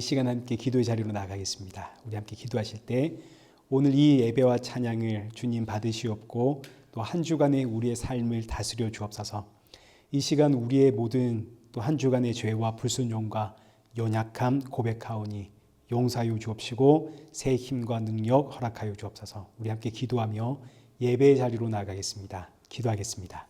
시간 함께 기도의 자리로 나가겠습니다. 우리 함께 기도하실 때 오늘 이 예배와 찬양을 주님 받으시옵고 또 한 주간의 우리의 삶을 다스려 주옵소서. 이 시간 우리의 모든 또 한 주간의 죄와 불순종과 연약함 고백하오니 용서하여 주옵시고 새 힘과 능력 허락하여 주옵소서. 우리 함께 기도하며 예배의 자리로 나가겠습니다. 기도하겠습니다.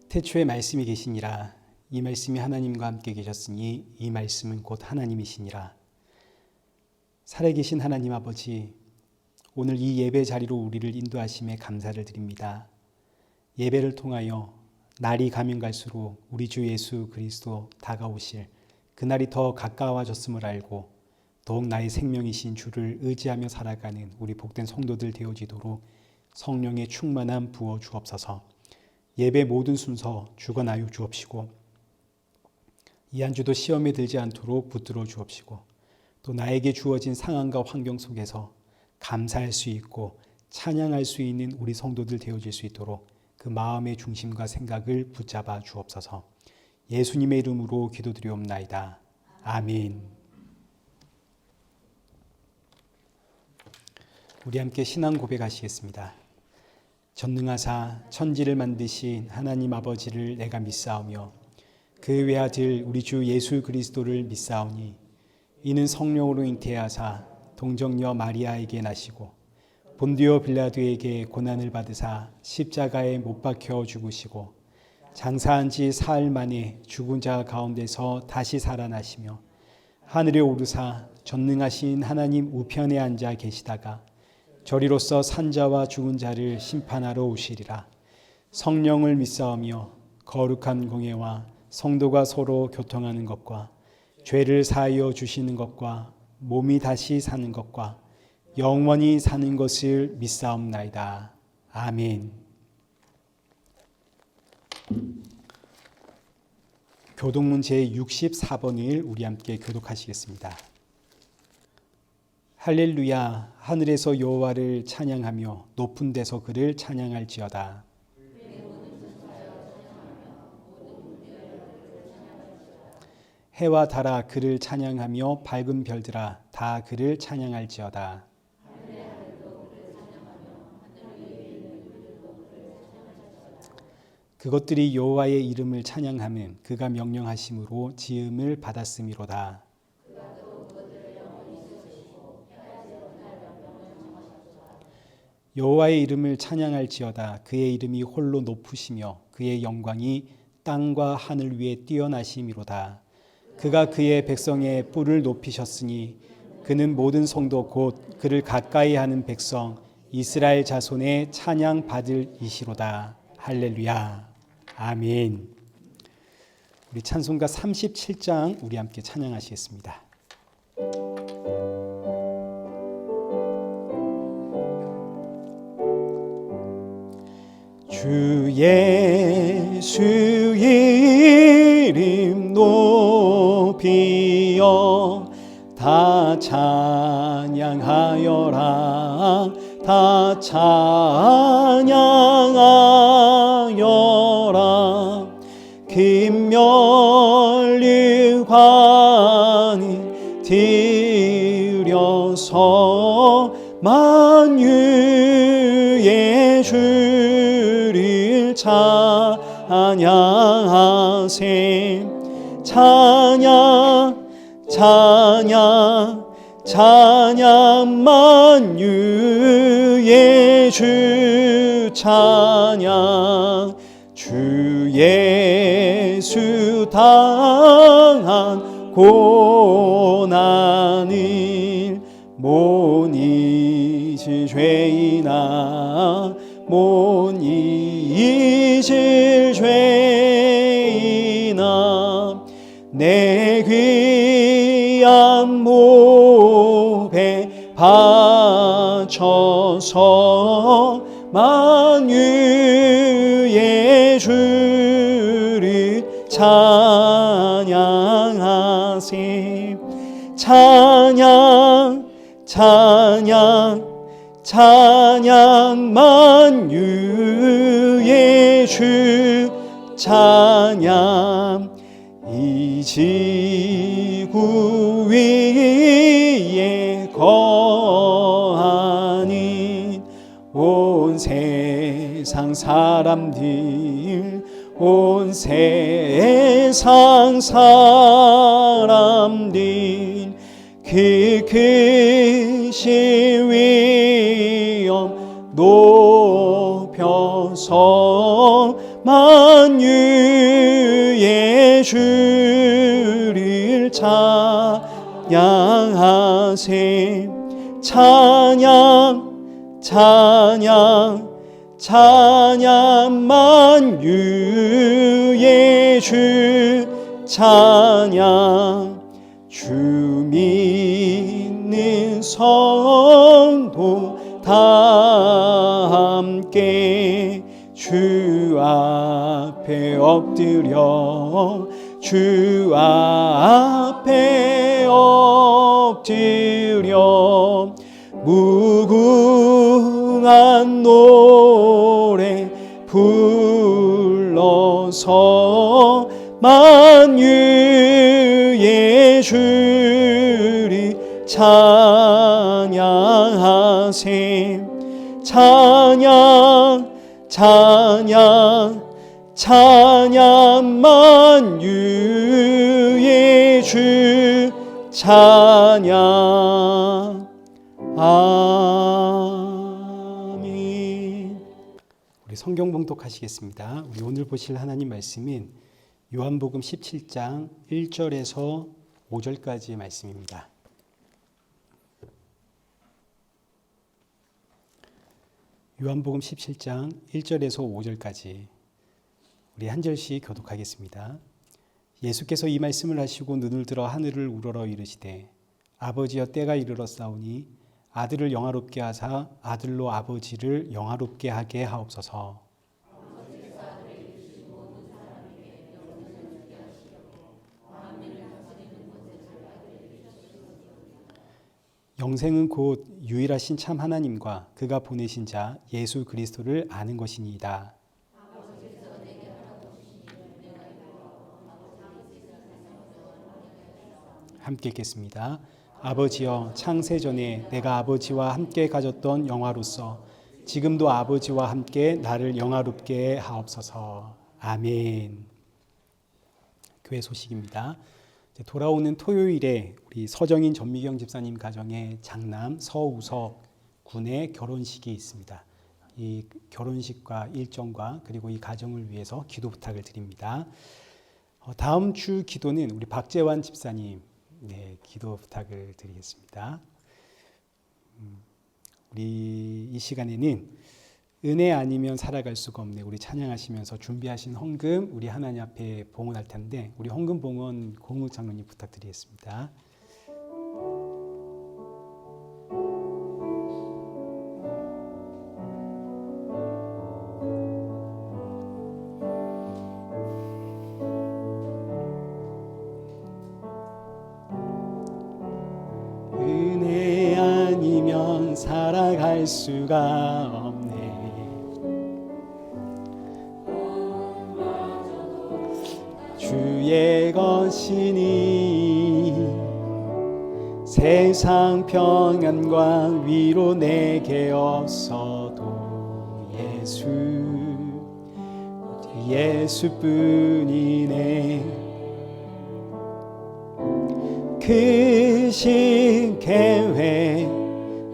태초에 말씀이 계시니라. 이 말씀이 하나님과 함께 계셨으니 이 말씀은 곧 하나님이시니라. 살아계신 하나님 아버지, 오늘 이 예배 자리로 우리를 인도하심에 감사를 드립니다. 예배를 통하여 날이 가면 갈수록 우리 주 예수 그리스도 다가오실 그날이 더 가까워졌음을 알고 더욱 나의 생명이신 주를 의지하며 살아가는 우리 복된 성도들 되어지도록 성령의 충만함 부어 주옵소서. 예배 모든 순서 주관하여 주옵시고 이 한 주도 시험에 들지 않도록 붙들어 주옵시고 또 나에게 주어진 상황과 환경 속에서 감사할 수 있고 찬양할 수 있는 우리 성도들 되어질 수 있도록 그 마음의 중심과 생각을 붙잡아 주옵소서. 예수님의 이름으로 기도드리옵나이다. 아멘. 우리 함께 신앙 고백하시겠습니다. 전능하사 천지를 만드신 하나님 아버지를 내가 믿사오며 그 외아들 우리 주 예수 그리스도를 믿사오니 이는 성령으로 잉태하사 동정녀 마리아에게 나시고 본디오 빌라도에게 고난을 받으사 십자가에 못 박혀 죽으시고 장사한 지 사흘 만에 죽은 자 가운데서 다시 살아나시며 하늘에 오르사 전능하신 하나님 우편에 앉아 계시다가 저리로서 산자와 죽은 자를 심판하러 오시리라. 성령을 믿사오며 거룩한 공예와 성도가 서로 교통하는 것과 죄를 사하여 주시는 것과 몸이 다시 사는 것과 영원히 사는 것을 믿사옵나이다. 아멘. 교독문 제64번을 우리 함께 교독하시겠습니다. 할렐루야. 하늘에서 여호와를 찬양하며 높은 데서 그를 찬양할지어다. 해와 달아 그를 찬양하며 밝은 별들아 다 그를 찬양할지어다. 그것들이 여호와의 이름을 찬양하면 그가 명령하심으로 지음을 받았음이로다. 여호와의 이름을 찬양할지어다. 그의 이름이 홀로 높으시며 그의 영광이 땅과 하늘 위에 뛰어나심이로다. 그가 그의 백성의 뿔을 높이셨으니 그는 모든 성도 곧 그를 가까이 하는 백성 이스라엘 자손의 찬양 받을 이시로다. 할렐루야. 아멘. 우리 찬송가 37장 우리 함께 찬양하시겠습니다. 주 예수 이름 높이어 다 찬양하여라. 다 찬양하여라. 김멸류관을 들여서 만유의 주를 찬양하세. 찬양 찬양 찬양 만유의 주 찬양. 주 예수 당한 고난을 못 잊을 죄인아 못 잊을 죄인아 내 귀한 몸에 바쳐서 만유의 주를 찬양하세. 찬양 찬양 찬양 만유의 주 찬양. 이 지구 위에 거하는 온 세상 사람들, 온 세상 사람들, 그 크신 위엄 높여서 만유의 주를 찬양하세. 찬양 찬양 찬양 만유의 주 찬양. 주 믿는 성도 다 함께 주 앞에 엎드려 주 앞에 엎드려 무궁한 노래 불러서 만유의 주를 찬양하세. 찬양 찬양 찬양 만유의 주 찬양. 아멘. 우리 성경 봉독하시겠습니다. 우리 오늘 보실 하나님 말씀은 요한복음 17장 1절에서 5절까지의 말씀입니다. 요한복음 17장 1절에서 5절까지 우리 한 절씩 교독하겠습니다. 예수께서 이 말씀을 하시고 눈을 들어 하늘을 우러러 이르시되 아버지여 때가 이르렀사오니 아들을 영화롭게 하사 아들로 아버지를 영화롭게 하게 하옵소서. 영생은 곧 유일하신 참 하나님과 그가 보내신 자 예수 그리스도를 아는 것이니이다. 함께 읽겠습니다. 아버지여 창세전에 내가 아버지와 함께 가졌던 영화로서 지금도 아버지와 함께 나를 영화롭게 하옵소서. 아멘. 교회 소식입니다. 돌아오는 토요일에 우리 서정인 전미경 집사님 가정의 장남 서우석 군의 결혼식이 있습니다. 이 결혼식과 일정과 그리고 이 가정을 위해서 기도 부탁을 드립니다. 다음 주 기도는 우리 박재환 집사님 기도 부탁을 드리겠습니다. 우리 이 시간에는 은혜 아니면 살아갈 수가 없네 우리 찬양하시면서 준비하신 헌금 우리 하나님 앞에 봉헌할 텐데 우리 헌금 봉헌 공무 장로님 부탁드리겠습니다. 은혜 아니면 살아갈 수가 없네. 주의 것이니 세상 평안과 위로 내게 없어도 예수뿐이네. 크신 계획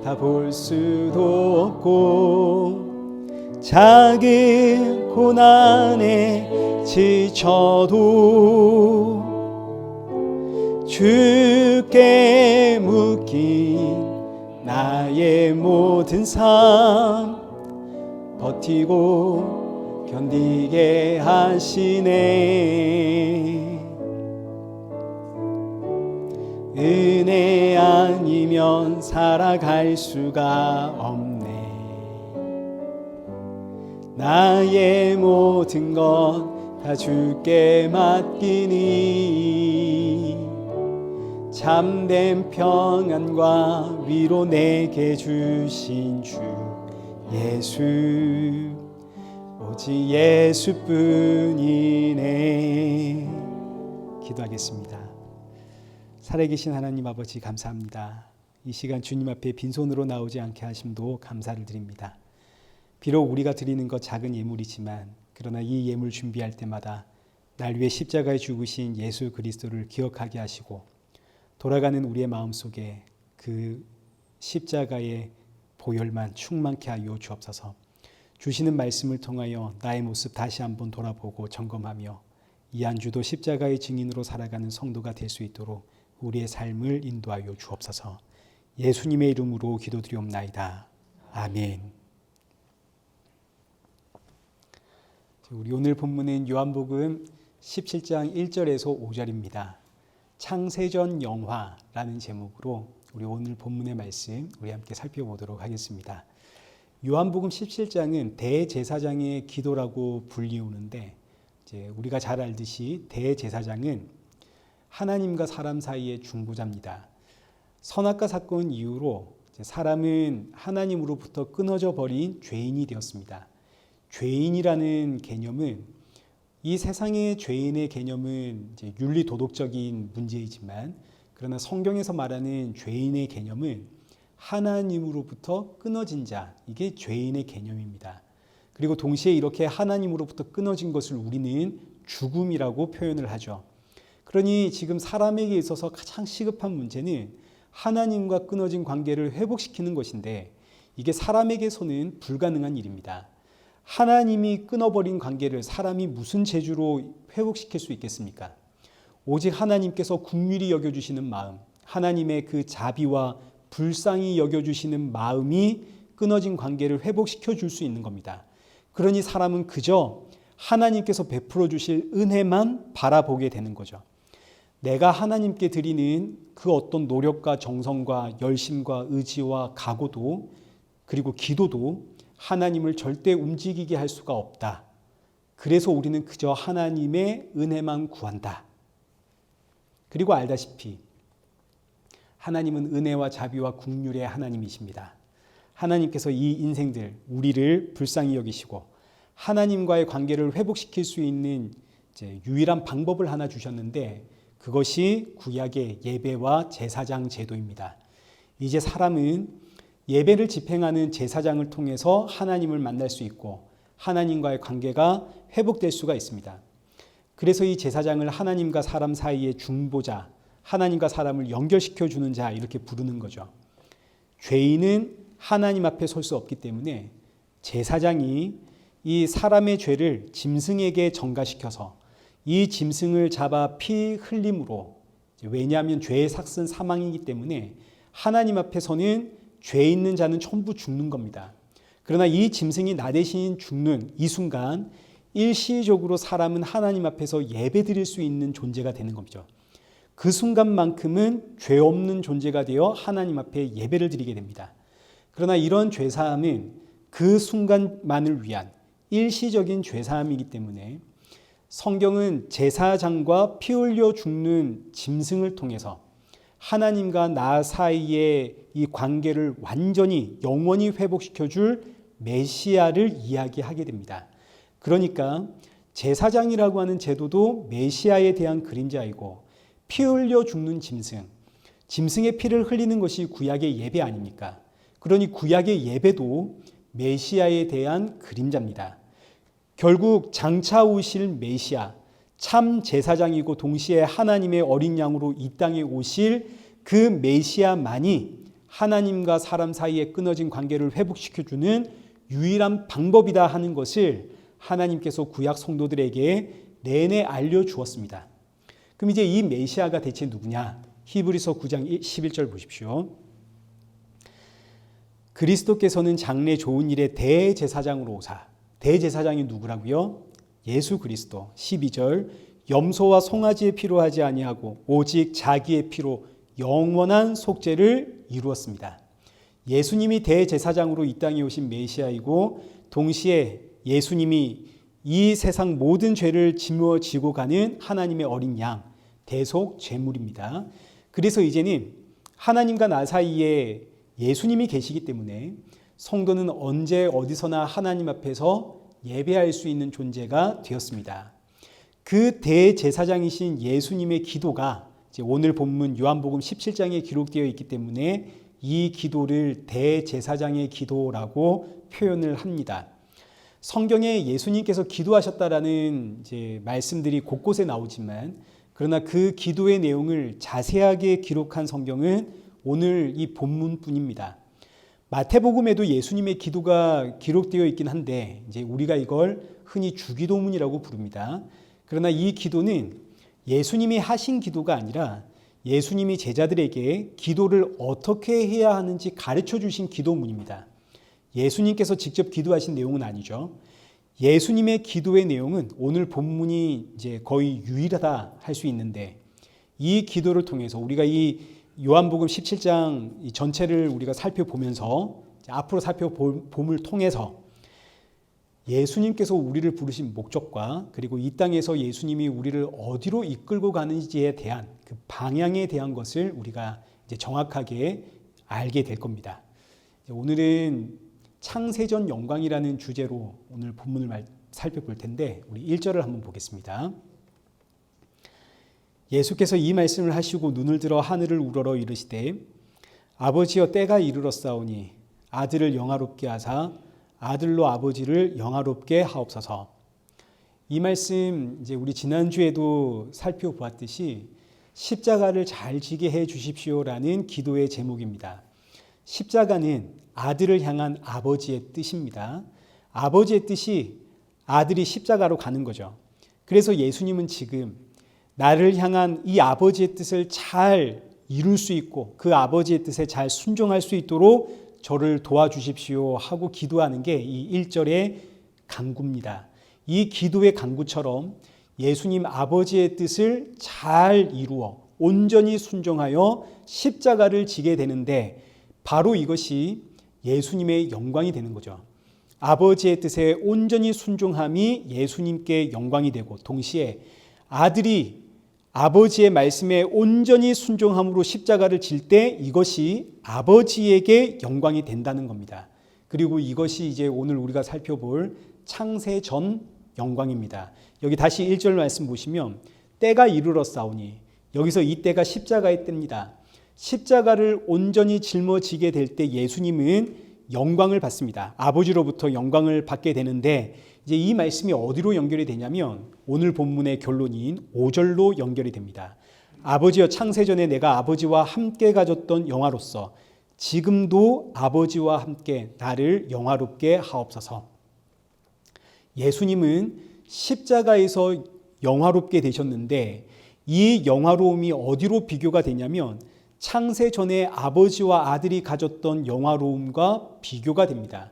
다 볼 수도 없고 작은 고난에 지쳐도 주께 묶인 나의 모든 삶 버티고 견디게 하시네. 은혜 아니면 살아갈 수가 없네. 나의 모든 것 다 주께 맡기니 참된 평안과 위로 내게 주신 주 예수, 오직 예수뿐이네. 기도하겠습니다. 살아계신 하나님 아버지, 감사합니다. 이 시간 주님 앞에 빈손으로 나오지 않게 하심도 감사를 드립니다. 비록 우리가 드리는 것 작은 예물이지만, 그러나 이 예물 준비할 때마다 날 위해 십자가에 죽으신 예수 그리스도를 기억하게 하시고, 돌아가는 우리의 마음속에 그 십자가의 보혈만 충만케 하여 주옵소서. 주시는 말씀을 통하여 나의 모습 다시 한번 돌아보고 점검하며 이 한 주도 십자가의 증인으로 살아가는 성도가 될 수 있도록 우리의 삶을 인도하여 주옵소서. 예수님의 이름으로 기도드리옵나이다. 아멘. 우리 오늘 본문은 요한복음 17장 1절에서 5절입니다. 창세전 영화라는 제목으로 우리 오늘 본문의 말씀 우리 함께 살펴보도록 하겠습니다. 요한복음 17장은 대제사장의 기도라고 불리우는데, 이제 우리가 잘 알듯이 대제사장은 하나님과 사람 사이의 중보자입니다. 선악과 사건 이후로 사람은 하나님으로부터 끊어져 버린 죄인이 되었습니다. 죄인이라는 개념은, 이 세상의 죄인의 개념은 이제 윤리 도덕적인 문제이지만, 그러나 성경에서 말하는 죄인의 개념은 하나님으로부터 끊어진 자, 이게 죄인의 개념입니다. 그리고 동시에 이렇게 하나님으로부터 끊어진 것을 우리는 죽음이라고 표현을 하죠. 그러니 지금 사람에게 있어서 가장 시급한 문제는 하나님과 끊어진 관계를 회복시키는 것인데, 이게 사람에게서는 불가능한 일입니다. 하나님이 끊어버린 관계를 사람이 무슨 재주로 회복시킬 수 있겠습니까? 오직 하나님께서 긍휼히 여겨주시는 마음, 하나님의 그 자비와 불쌍히 여겨주시는 마음이 끊어진 관계를 회복시켜 줄 수 있는 겁니다. 그러니 사람은 그저 하나님께서 베풀어 주실 은혜만 바라보게 되는 거죠. 내가 하나님께 드리는 그 어떤 노력과 정성과 열심과 의지와 각오도, 그리고 기도도 하나님을 절대 움직이게 할 수가 없다. 그래서 우리는 그저 하나님의 은혜만 구한다. 그리고 알다시피 하나님은 은혜와 자비와 긍휼의 하나님이십니다. 하나님께서 이 인생들, 우리를 불쌍히 여기시고 하나님과의 관계를 회복시킬 수 있는 이제 유일한 방법을 하나 주셨는데, 그것이 구약의 예배와 제사장 제도입니다. 이제 사람은 예배를 집행하는 제사장을 통해서 하나님을 만날 수 있고 하나님과의 관계가 회복될 수가 있습니다. 그래서 이 제사장을 하나님과 사람 사이의 중보자, 하나님과 사람을 연결시켜 주는 자, 이렇게 부르는 거죠. 죄인은 하나님 앞에 설 수 없기 때문에 제사장이 이 사람의 죄를 짐승에게 전가시켜서 이 짐승을 잡아 피 흘림으로, 왜냐하면 죄의 삭은 사망이기 때문에 하나님 앞에서는 죄 있는 자는 전부 죽는 겁니다. 그러나 이 짐승이 나 대신 죽는 이 순간 일시적으로 사람은 하나님 앞에서 예배드릴 수 있는 존재가 되는 겁니다. 그 순간만큼은 죄 없는 존재가 되어 하나님 앞에 예배를 드리게 됩니다. 그러나 이런 죄사함은 그 순간만을 위한 일시적인 죄사함이기 때문에 성경은 제사장과 피 흘려 죽는 짐승을 통해서 하나님과 나 사이의 이 관계를 완전히 영원히 회복시켜줄 메시아를 이야기하게 됩니다. 그러니까 제사장이라고 하는 제도도 메시아에 대한 그림자이고, 피 흘려 죽는 짐승의 피를 흘리는 것이 구약의 예배 아닙니까? 그러니 구약의 예배도 메시아에 대한 그림자입니다. 결국 장차 오실 메시아, 참 제사장이고 동시에 하나님의 어린 양으로 이 땅에 오실 그 메시아만이 하나님과 사람 사이에 끊어진 관계를 회복시켜주는 유일한 방법이다 하는 것을 하나님께서 구약 성도들에게 내내 알려주었습니다. 그럼 이제 이 메시아가 대체 누구냐? 히브리서 9장 11절 보십시오. 그리스도께서는 장래 좋은 일의 대제사장으로 오사. 대제사장이 누구라고요? 예수 그리스도. 12절. 염소와 송아지의 피로 하지 아니하고 오직 자기의 피로 영원한 속죄를 이루었습니다. 예수님이 대제사장으로 이 땅에 오신 메시아이고 동시에 예수님이 이 세상 모든 죄를 짊어지고 가는 하나님의 어린 양, 대속 제물입니다. 그래서 이제는 하나님과 나 사이에 예수님이 계시기 때문에 성도는 언제 어디서나 하나님 앞에서 예배할 수 있는 존재가 되었습니다. 그 대제사장이신 예수님의 기도가 오늘 본문 요한복음 17장에 기록되어 있기 때문에 이 기도를 대제사장의 기도라고 표현을 합니다. 성경에 예수님께서 기도하셨다라는 말씀들이 곳곳에 나오지만 그러나 그 기도의 내용을 자세하게 기록한 성경은 오늘 이 본문뿐입니다. 마태복음에도 예수님의 기도가 기록되어 있긴 한데 우리가 이걸 흔히 주기도문이라고 부릅니다. 그러나 이 기도는 예수님이 하신 기도가 아니라 예수님이 제자들에게 기도를 어떻게 해야 하는지 가르쳐 주신 기도문입니다. 예수님께서 직접 기도하신 내용은 아니죠. 예수님의 기도의 내용은 오늘 본문이 거의 유일하다 할 수 있는데 이 기도를 통해서 우리가 이 요한복음 17장 전체를 우리가 살펴보면서 앞으로 살펴봄을 통해서 예수님께서 우리를 부르신 목적과 그리고 이 땅에서 예수님이 우리를 어디로 이끌고 가는지에 대한 그 방향에 대한 것을 우리가 정확하게 알게 될 겁니다. 오늘은 창세전 영광이라는 주제로 오늘 본문을 살펴볼 텐데 우리 1절을 한번 보겠습니다. 예수께서 이 말씀을 하시고 눈을 들어 하늘을 우러러 이르시되 아버지여 때가 이르렀사오니 아들을 영화롭게 하사 아들로 아버지를 영화롭게 하옵소서. 이 말씀 우리 지난주에도 살펴보았듯이 십자가를 잘 지게 해 주십시오라는 기도의 제목입니다. 십자가는 아들을 향한 아버지의 뜻입니다. 아버지의 뜻이 아들이 십자가로 가는 거죠. 그래서 예수님은 지금 나를 향한 이 아버지의 뜻을 잘 이룰 수 있고 그 아버지의 뜻에 잘 순종할 수 있도록 저를 도와주십시오 하고 기도하는 게 이 1절의 간구입니다. 이 기도의 간구처럼 예수님 아버지의 뜻을 잘 이루어 온전히 순종하여 십자가를 지게 되는데 바로 이것이 예수님의 영광이 되는 거죠. 아버지의 뜻에 온전히 순종함이 예수님께 영광이 되고 동시에 아들이 아버지의 말씀에 온전히 순종함으로 십자가를 질 때 이것이 아버지에게 영광이 된다는 겁니다. 그리고 이것이 이제 오늘 우리가 살펴볼 창세전 영광입니다. 여기 다시 1절 말씀 보시면 때가 이르렀사오니 여기서 이 때가 십자가의 때입니다. 십자가를 온전히 짊어지게 될 때 예수님은 영광을 받습니다. 아버지로부터 영광을 받게 되는데 이제 이 말씀이 어디로 연결이 되냐면 오늘 본문의 결론인 5절로 연결이 됩니다. 아버지여 창세전에 내가 아버지와 함께 가졌던 영화로서 지금도 아버지와 함께 나를 영화롭게 하옵소서. 예수님은 십자가에서 영화롭게 되셨는데 이 영화로움이 어디로 비교가 되냐면 창세전에 아버지와 아들이 가졌던 영화로움과 비교가 됩니다.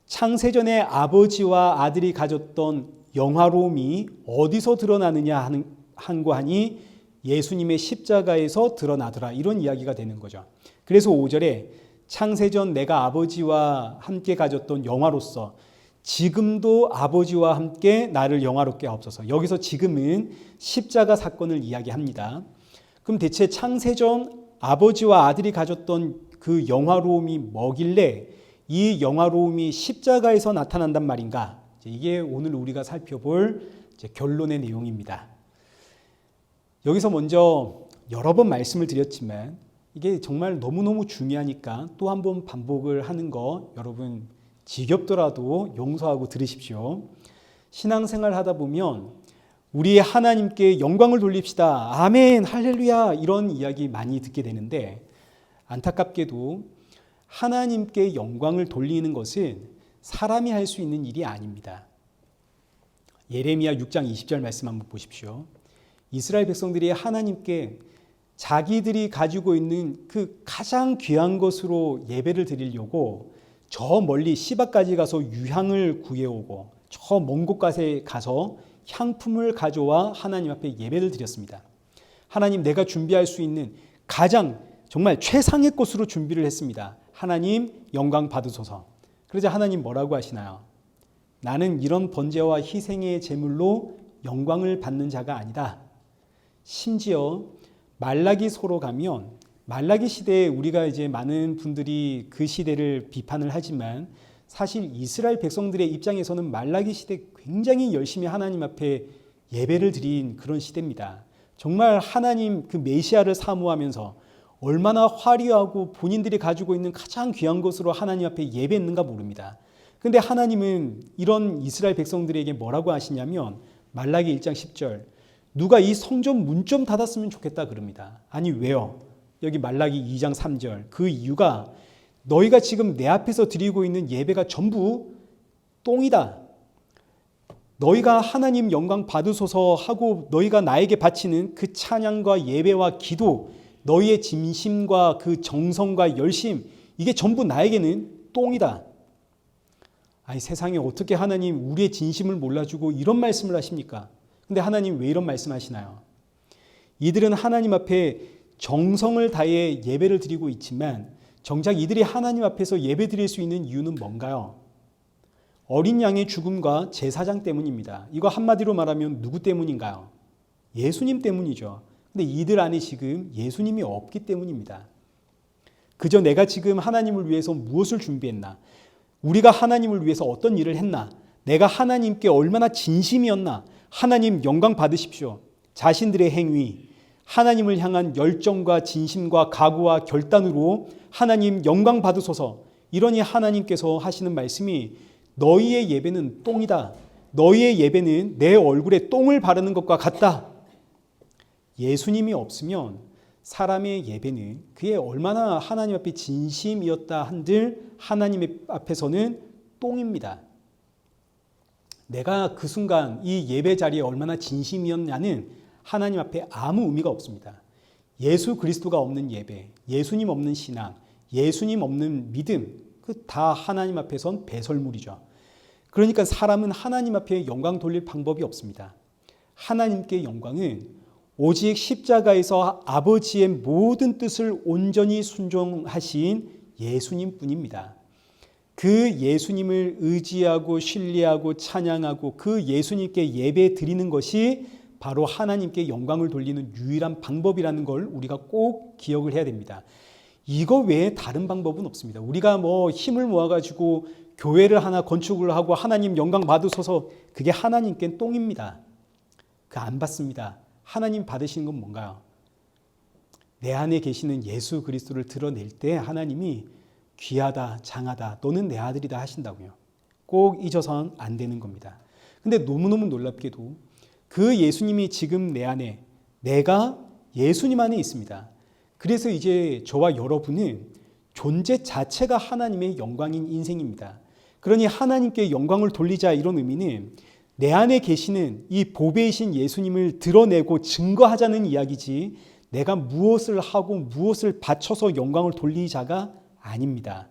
창세전에 아버지와 아들이 가졌던 영화로움이 어디서 드러나느냐 한거 하니 예수님의 십자가에서 드러나더라 이런 이야기가 되는 거죠. 그래서 5절에 창세전 내가 아버지와 함께 가졌던 영화로서 지금도 아버지와 함께 나를 영화롭게 하옵소서. 여기서 지금은 십자가 사건을 이야기합니다. 그럼 대체 창세전 아버지와 아들이 가졌던 그 영화로움이 뭐길래 이 영화로움이 십자가에서 나타난단 말인가? 이게 오늘 우리가 살펴볼 결론의 내용입니다. 여기서 먼저 여러 번 말씀을 드렸지만 이게 정말 너무너무 중요하니까 또 한 번 반복을 하는 거 여러분 지겹더라도 용서하고 들으십시오. 신앙생활 하다 보면 우리 하나님께 영광을 돌립시다. 아멘, 할렐루야 이런 이야기 많이 듣게 되는데 안타깝게도 하나님께 영광을 돌리는 것은 사람이 할 수 있는 일이 아닙니다. 예레미야 6장 20절 말씀 한번 보십시오. 이스라엘 백성들이 하나님께 자기들이 가지고 있는 그 가장 귀한 것으로 예배를 드리려고 저 멀리 시바까지 가서 유향을 구해오고 저 먼 곳까지 가서 향품을 가져와 하나님 앞에 예배를 드렸습니다. 하나님 내가 준비할 수 있는 가장 정말 최상의 것으로 준비를 했습니다. 하나님 영광 받으소서. 그러자 하나님 뭐라고 하시나요? 나는 이런 번제와 희생의 제물로 영광을 받는 자가 아니다. 심지어 말라기서로 가면 말라기 시대에 우리가 이제 많은 분들이 그 시대를 비판을 하지만 사실 이스라엘 백성들의 입장에서는 말라기 시대 굉장히 열심히 하나님 앞에 예배를 드린 그런 시대입니다. 정말 하나님 그 메시아를 사모하면서 얼마나 화려하고 본인들이 가지고 있는 가장 귀한 것으로 하나님 앞에 예배했는가 모릅니다. 그런데 하나님은 이런 이스라엘 백성들에게 뭐라고 하시냐면 말라기 1장 10절 누가 이 성전 문 좀 닫았으면 좋겠다 그럽니다. 아니 왜요? 여기 말라기 2장 3절 그 이유가 너희가 지금 내 앞에서 드리고 있는 예배가 전부 똥이다. 너희가 하나님 영광 받으소서 하고 너희가 나에게 바치는 그 찬양과 예배와 기도 너희의 진심과 그 정성과 열심 이게 전부 나에게는 똥이다. 아니 세상에 어떻게 하나님 우리의 진심을 몰라주고 이런 말씀을 하십니까? 근데 하나님 왜 이런 말씀하시나요? 이들은 하나님 앞에 정성을 다해 예배를 드리고 있지만 정작 이들이 하나님 앞에서 예배 드릴 수 있는 이유는 뭔가요? 어린 양의 죽음과 제사장 때문입니다. 이거 한마디로 말하면 누구 때문인가요? 예수님 때문이죠. 근데 이들 안에 지금 예수님이 없기 때문입니다. 그저 내가 지금 하나님을 위해서 무엇을 준비했나? 우리가 하나님을 위해서 어떤 일을 했나? 내가 하나님께 얼마나 진심이었나? 하나님 영광 받으십시오. 자신들의 행위, 하나님을 향한 열정과 진심과 각오와 결단으로 하나님 영광 받으소서. 이러니 하나님께서 하시는 말씀이 너희의 예배는 똥이다. 너희의 예배는 내 얼굴에 똥을 바르는 것과 같다. 예수님이 없으면 사람의 예배는 그게 얼마나 하나님 앞에 진심이었다 한들 하나님 앞에서는 똥입니다. 내가 그 순간 이 예배 자리에 얼마나 진심이었냐는 하나님 앞에 아무 의미가 없습니다. 예수 그리스도가 없는 예배, 예수님 없는 신앙, 예수님 없는 믿음, 그 다 하나님 앞에선 배설물이죠. 그러니까 사람은 하나님 앞에 영광 돌릴 방법이 없습니다. 하나님께 영광은 오직 십자가에서 아버지의 모든 뜻을 온전히 순종하신 예수님 뿐입니다. 그 예수님을 의지하고 신뢰하고 찬양하고 그 예수님께 예배 드리는 것이 바로 하나님께 영광을 돌리는 유일한 방법이라는 걸 우리가 꼭 기억을 해야 됩니다. 이거 외에 다른 방법은 없습니다. 우리가 뭐 힘을 모아가지고 교회를 하나 건축을 하고 하나님 영광 받으소서 그게 하나님께 똥입니다. 그 안 받습니다. 하나님 받으시는 건 뭔가요? 내 안에 계시는 예수 그리스도를 드러낼 때 하나님이 귀하다, 장하다, 너는 내 아들이다 하신다고요. 꼭 잊어서는 안 되는 겁니다. 근데 너무너무 놀랍게도 그 예수님이 지금 내 안에, 내가 예수님 안에 있습니다. 그래서 이제 저와 여러분은 존재 자체가 하나님의 영광인 인생입니다. 그러니 하나님께 영광을 돌리자 이런 의미는 내 안에 계시는 이 보배이신 예수님을 드러내고 증거하자는 이야기지 내가 무엇을 하고 무엇을 바쳐서 영광을 돌리자가 아닙니다.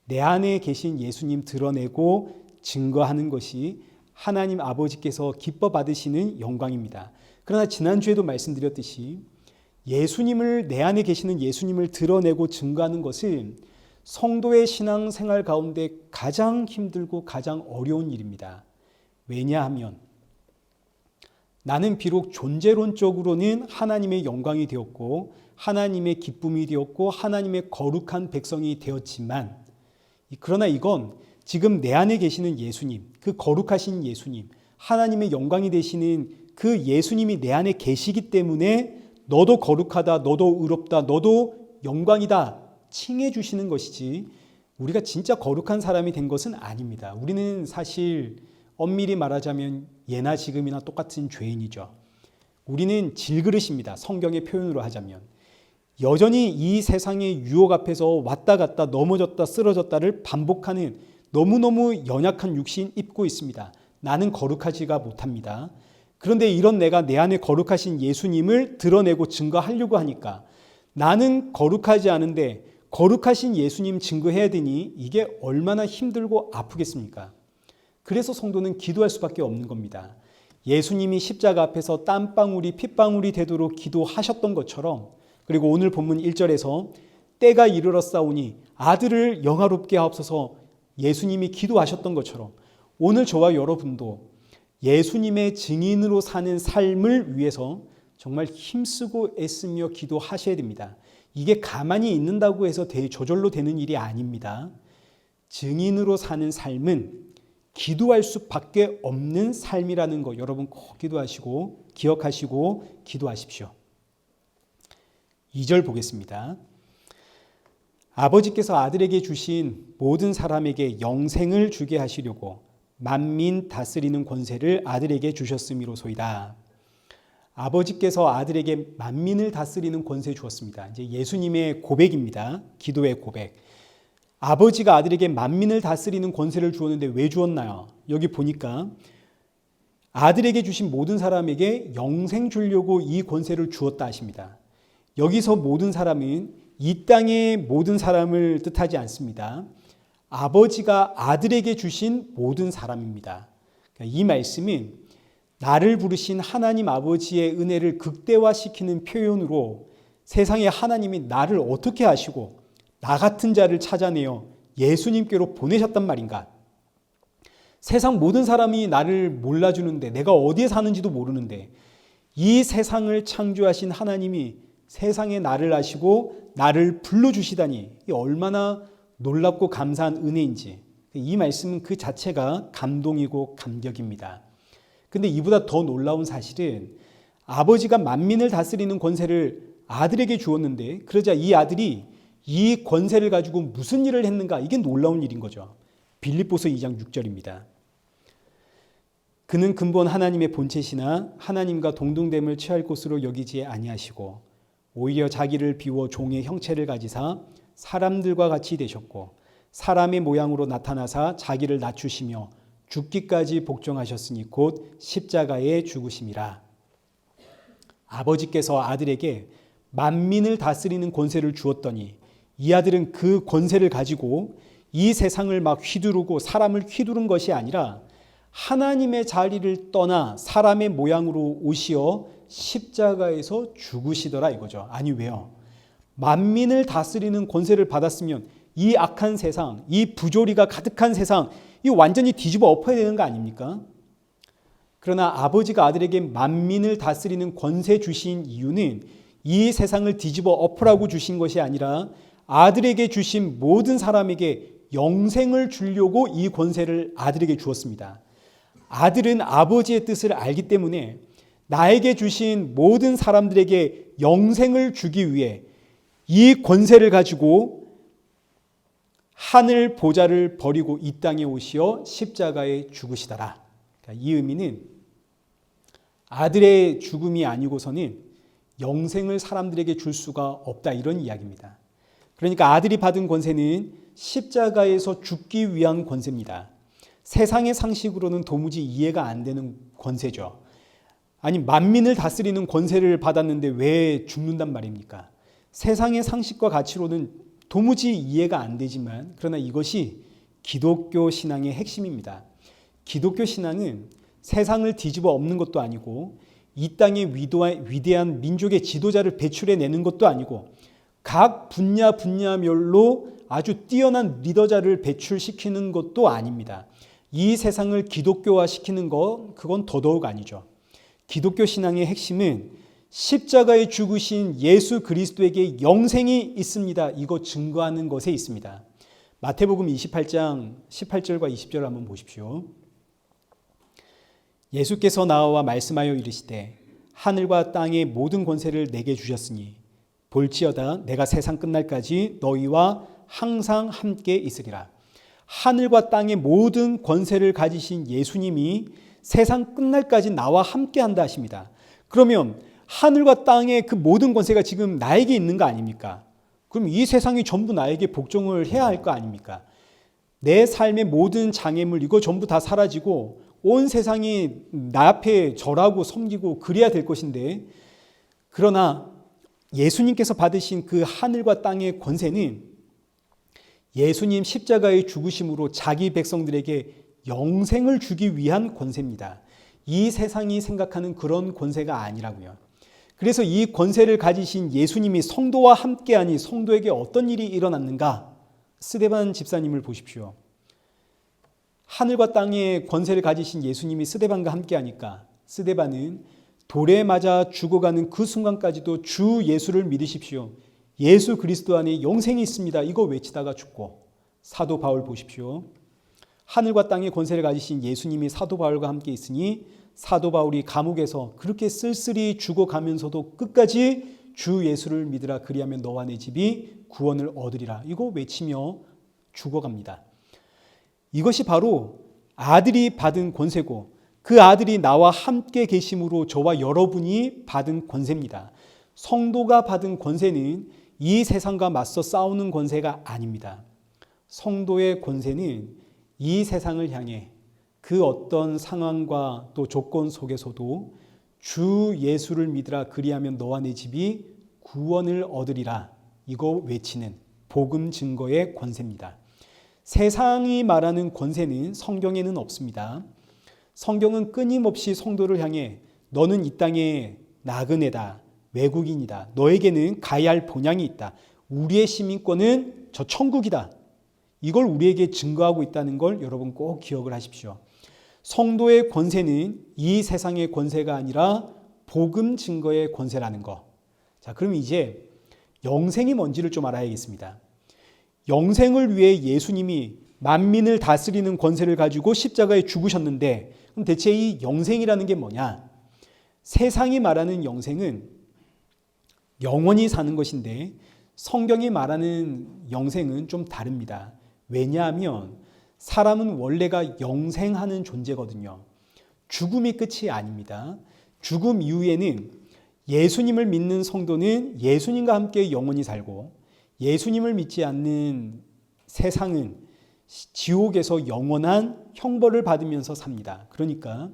내 안에 계신 예수님 드러내고 증거하는 것이 하나님 아버지께서 기뻐 받으시는 영광입니다. 그러나 지난주에도 말씀드렸듯이 예수님을 내 안에 계시는 예수님을 드러내고 증거하는 것은 성도의 신앙생활 가운데 가장 힘들고 가장 어려운 일입니다. 왜냐하면 나는 비록 존재론적으로는 하나님의 영광이 되었고 하나님의 기쁨이 되었고 하나님의 거룩한 백성이 되었지만 그러나 이건 지금 내 안에 계시는 예수님, 그 거룩하신 예수님, 하나님의 영광이 되시는 그 예수님이 내 안에 계시기 때문에 너도 거룩하다, 너도 의롭다, 너도 영광이다 칭해 주시는 것이지 우리가 진짜 거룩한 사람이 된 것은 아닙니다. 우리는 사실 엄밀히 말하자면 예나 지금이나 똑같은 죄인이죠. 우리는 질그릇입니다. 성경의 표현으로 하자면. 여전히 이 세상의 유혹 앞에서 왔다 갔다 넘어졌다 쓰러졌다를 반복하는 너무너무 연약한 육신 입고 있습니다. 나는 거룩하지가 못합니다. 그런데 이런 내가 내 안에 거룩하신 예수님을 드러내고 증거하려고 하니까 나는 거룩하지 않은데 거룩하신 예수님 증거해야 되니 이게 얼마나 힘들고 아프겠습니까? 그래서 성도는 기도할 수밖에 없는 겁니다. 예수님이 십자가 앞에서 땀방울이 핏방울이 되도록 기도하셨던 것처럼 그리고 오늘 본문 1절에서 때가 이르렀사오니 아들을 영화롭게 하옵소서 예수님이 기도하셨던 것처럼 오늘 저와 여러분도 예수님의 증인으로 사는 삶을 위해서 정말 힘쓰고 애쓰며 기도하셔야 됩니다. 이게 가만히 있는다고 해서 저절로 되는 일이 아닙니다. 증인으로 사는 삶은 기도할 수밖에 없는 삶이라는 거 여러분 꼭 기도하시고 기억하시고 기도하십시오. 2절 보겠습니다. 아버지께서 아들에게 주신 모든 사람에게 영생을 주게 하시려고 만민 다스리는 권세를 아들에게 주셨음이로소이다. 아버지께서 아들에게 만민을 다스리는 권세 주었습니다. 이제 예수님의 고백입니다. 기도의 고백. 아버지가 아들에게 만민을 다스리는 권세를 주었는데 왜 주었나요? 여기 보니까 아들에게 주신 모든 사람에게 영생 주려고 이 권세를 주었다 하십니다. 여기서 모든 사람은 이 땅의 모든 사람을 뜻하지 않습니다. 아버지가 아들에게 주신 모든 사람입니다. 이 말씀은 나를 부르신 하나님 아버지의 은혜를 극대화시키는 표현으로 세상에 하나님이 나를 어떻게 하시고 나 같은 자를 찾아내어 예수님께로 보내셨단 말인가? 세상 모든 사람이 나를 몰라주는데 내가 어디에 사는지도 모르는데 이 세상을 창조하신 하나님이 세상에 나를 아시고 나를 불러주시다니 얼마나 놀랍고 감사한 은혜인지 이 말씀은 그 자체가 감동이고 감격입니다. 근데 이보다 더 놀라운 사실은 아버지가 만민을 다스리는 권세를 아들에게 주었는데 그러자 이 아들이 이 권세를 가지고 무슨 일을 했는가? 이게 놀라운 일인 거죠. 빌립보서 2장 6절입니다. 그는 근본 하나님의 본체시나 하나님과 동등됨을 취할 곳으로 여기지 아니하시고 오히려 자기를 비워 종의 형체를 가지사 사람들과 같이 되셨고 사람의 모양으로 나타나사 자기를 낮추시며 죽기까지 복종하셨으니 곧 십자가에 죽으심이라. 아버지께서 아들에게 만민을 다스리는 권세를 주었더니 이 아들은 그 권세를 가지고 이 세상을 막 휘두르고 사람을 휘두른 것이 아니라 하나님의 자리를 떠나 사람의 모양으로 오시어 십자가에서 죽으시더라 이거죠. 아니 왜요? 만민을 다스리는 권세를 받았으면 이 악한 세상, 이 부조리가 가득한 세상 이 완전히 뒤집어 엎어야 되는 거 아닙니까? 그러나 아버지가 아들에게 만민을 다스리는 권세 주신 이유는 이 세상을 뒤집어 엎으라고 주신 것이 아니라 아들에게 주신 모든 사람에게 영생을 주려고 이 권세를 아들에게 주었습니다. 아들은 아버지의 뜻을 알기 때문에 나에게 주신 모든 사람들에게 영생을 주기 위해 이 권세를 가지고 하늘 보좌를 버리고 이 땅에 오시어 십자가에 죽으시더라. 그러니까 이 의미는 아들의 죽음이 아니고서는 영생을 사람들에게 줄 수가 없다 이런 이야기입니다. 그러니까 아들이 받은 권세는 십자가에서 죽기 위한 권세입니다. 세상의 상식으로는 도무지 이해가 안 되는 권세죠. 아니 만민을 다스리는 권세를 받았는데 왜 죽는단 말입니까? 세상의 상식과 가치로는 도무지 이해가 안 되지만 그러나 이것이 기독교 신앙의 핵심입니다. 기독교 신앙은 세상을 뒤집어 엎는 것도 아니고 이 땅의 위대한 민족의 지도자를 배출해내는 것도 아니고 각 분야별로 아주 뛰어난 리더자를 배출시키는 것도 아닙니다. 이 세상을 기독교화시키는 것 그건 더더욱 아니죠. 기독교 신앙의 핵심은 십자가에 죽으신 예수 그리스도에게 영생이 있습니다. 이거 증거하는 것에 있습니다. 마태복음 28장 18절과 20절을 한번 보십시오. 예수께서 나와 말씀하여 이르시되 하늘과 땅의 모든 권세를 내게 주셨으니 볼지어다 내가 세상 끝날까지 너희와 항상 함께 있으리라. 하늘과 땅의 모든 권세를 가지신 예수님이 세상 끝날까지 나와 함께 한다 하십니다. 그러면 하늘과 땅의 그 모든 권세가 지금 나에게 있는 거 아닙니까? 그럼 이 세상이 전부 나에게 복종을 해야 할 거 아닙니까? 내 삶의 모든 장애물 이거 전부 다 사라지고 온 세상이 나 앞에 절하고 섬기고 그래야 될 것인데 그러나 예수님께서 받으신 그 하늘과 땅의 권세는 예수님 십자가의 죽으심으로 자기 백성들에게 영생을 주기 위한 권세입니다. 이 세상이 생각하는 그런 권세가 아니라고요. 그래서 이 권세를 가지신 예수님이 성도와 함께하니 성도에게 어떤 일이 일어났는가? 스데반 집사님을 보십시오. 하늘과 땅의 권세를 가지신 예수님이 스데반과 함께하니까 스데반은 돌에 맞아 죽어가는 그 순간까지도 주 예수를 믿으십시오. 예수 그리스도 안에 영생이 있습니다. 이거 외치다가 죽고, 사도 바울 보십시오. 하늘과 땅의 권세를 가지신 예수님이 사도 바울과 함께 있으니 사도 바울이 감옥에서 그렇게 쓸쓸히 죽어가면서도 끝까지 주 예수를 믿으라, 그리하면 너와 내 집이 구원을 얻으리라, 이거 외치며 죽어갑니다. 이것이 바로 아들이 받은 권세고 그 아들이 나와 함께 계심으로 저와 여러분이 받은 권세입니다. 성도가 받은 권세는 이 세상과 맞서 싸우는 권세가 아닙니다. 성도의 권세는 이 세상을 향해 그 어떤 상황과 또 조건 속에서도 주 예수를 믿으라, 그리하면 너와 내 집이 구원을 얻으리라, 이거 외치는 복음 증거의 권세입니다. 세상이 말하는 권세는 성경에는 없습니다. 성경은 끊임없이 성도를 향해 너는 이 땅의 나그네다, 외국인이다, 너에게는 가야 할 본향이 있다, 우리의 시민권은 저 천국이다, 이걸 우리에게 증거하고 있다는 걸 여러분 꼭 기억을 하십시오. 성도의 권세는 이 세상의 권세가 아니라 복음 증거의 권세라는 거. 자, 그럼 이제 영생이 뭔지를 좀 알아야겠습니다. 영생을 위해 예수님이 만민을 다스리는 권세를 가지고 십자가에 죽으셨는데, 그럼 대체 이 영생이라는 게 뭐냐? 세상이 말하는 영생은 영원히 사는 것인데 성경이 말하는 영생은 좀 다릅니다. 왜냐하면 사람은 원래가 영생하는 존재거든요. 죽음이 끝이 아닙니다. 죽음 이후에는 예수님을 믿는 성도는 예수님과 함께 영원히 살고, 예수님을 믿지 않는 세상은 지옥에서 영원한 형벌을 받으면서 삽니다. 그러니까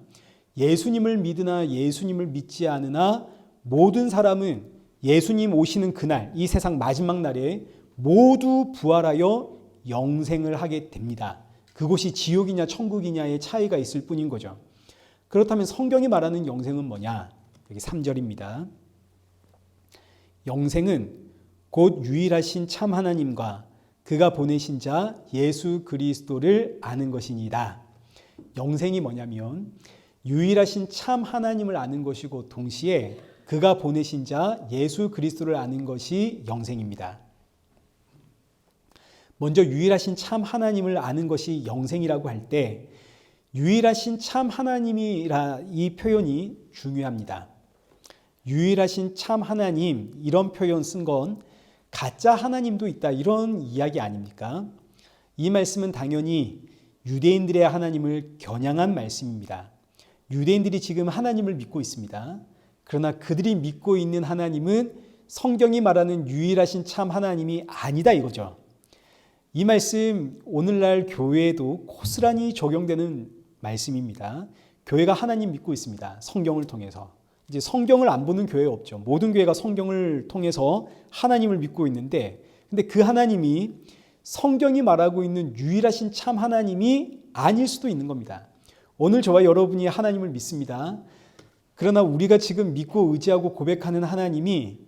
예수님을 믿으나 예수님을 믿지 않으나 모든 사람은 예수님 오시는 그날, 이 세상 마지막 날에 모두 부활하여 영생을 하게 됩니다. 그곳이 지옥이냐 천국이냐의 차이가 있을 뿐인 거죠. 그렇다면 성경이 말하는 영생은 뭐냐? 여기 3절입니다. 영생은 곧 유일하신 참 하나님과 그가 보내신 자 예수 그리스도를 아는 것이니이다. 영생이 뭐냐면 유일하신 참 하나님을 아는 것이고 동시에 그가 보내신 자 예수 그리스도를 아는 것이 영생입니다. 먼저 유일하신 참 하나님을 아는 것이 영생이라고 할 때 유일하신 참 하나님이라 이 표현이 중요합니다. 유일하신 참 하나님, 이런 표현 쓴 건 가짜 하나님도 있다, 이런 이야기 아닙니까? 이 말씀은 당연히 유대인들의 하나님을 겨냥한 말씀입니다. 유대인들이 지금 하나님을 믿고 있습니다. 그러나 그들이 믿고 있는 하나님은 성경이 말하는 유일하신 참 하나님이 아니다, 이거죠. 이 말씀 오늘날 교회에도 고스란히 적용되는 말씀입니다. 교회가 하나님 믿고 있습니다. 성경을 통해서. 이제 성경을 안 보는 교회 없죠. 모든 교회가 성경을 통해서 하나님을 믿고 있는데, 근데 그 하나님이 성경이 말하고 있는 유일하신 참 하나님이 아닐 수도 있는 겁니다. 오늘 저와 여러분이 하나님을 믿습니다. 그러나 우리가 지금 믿고 의지하고 고백하는 하나님이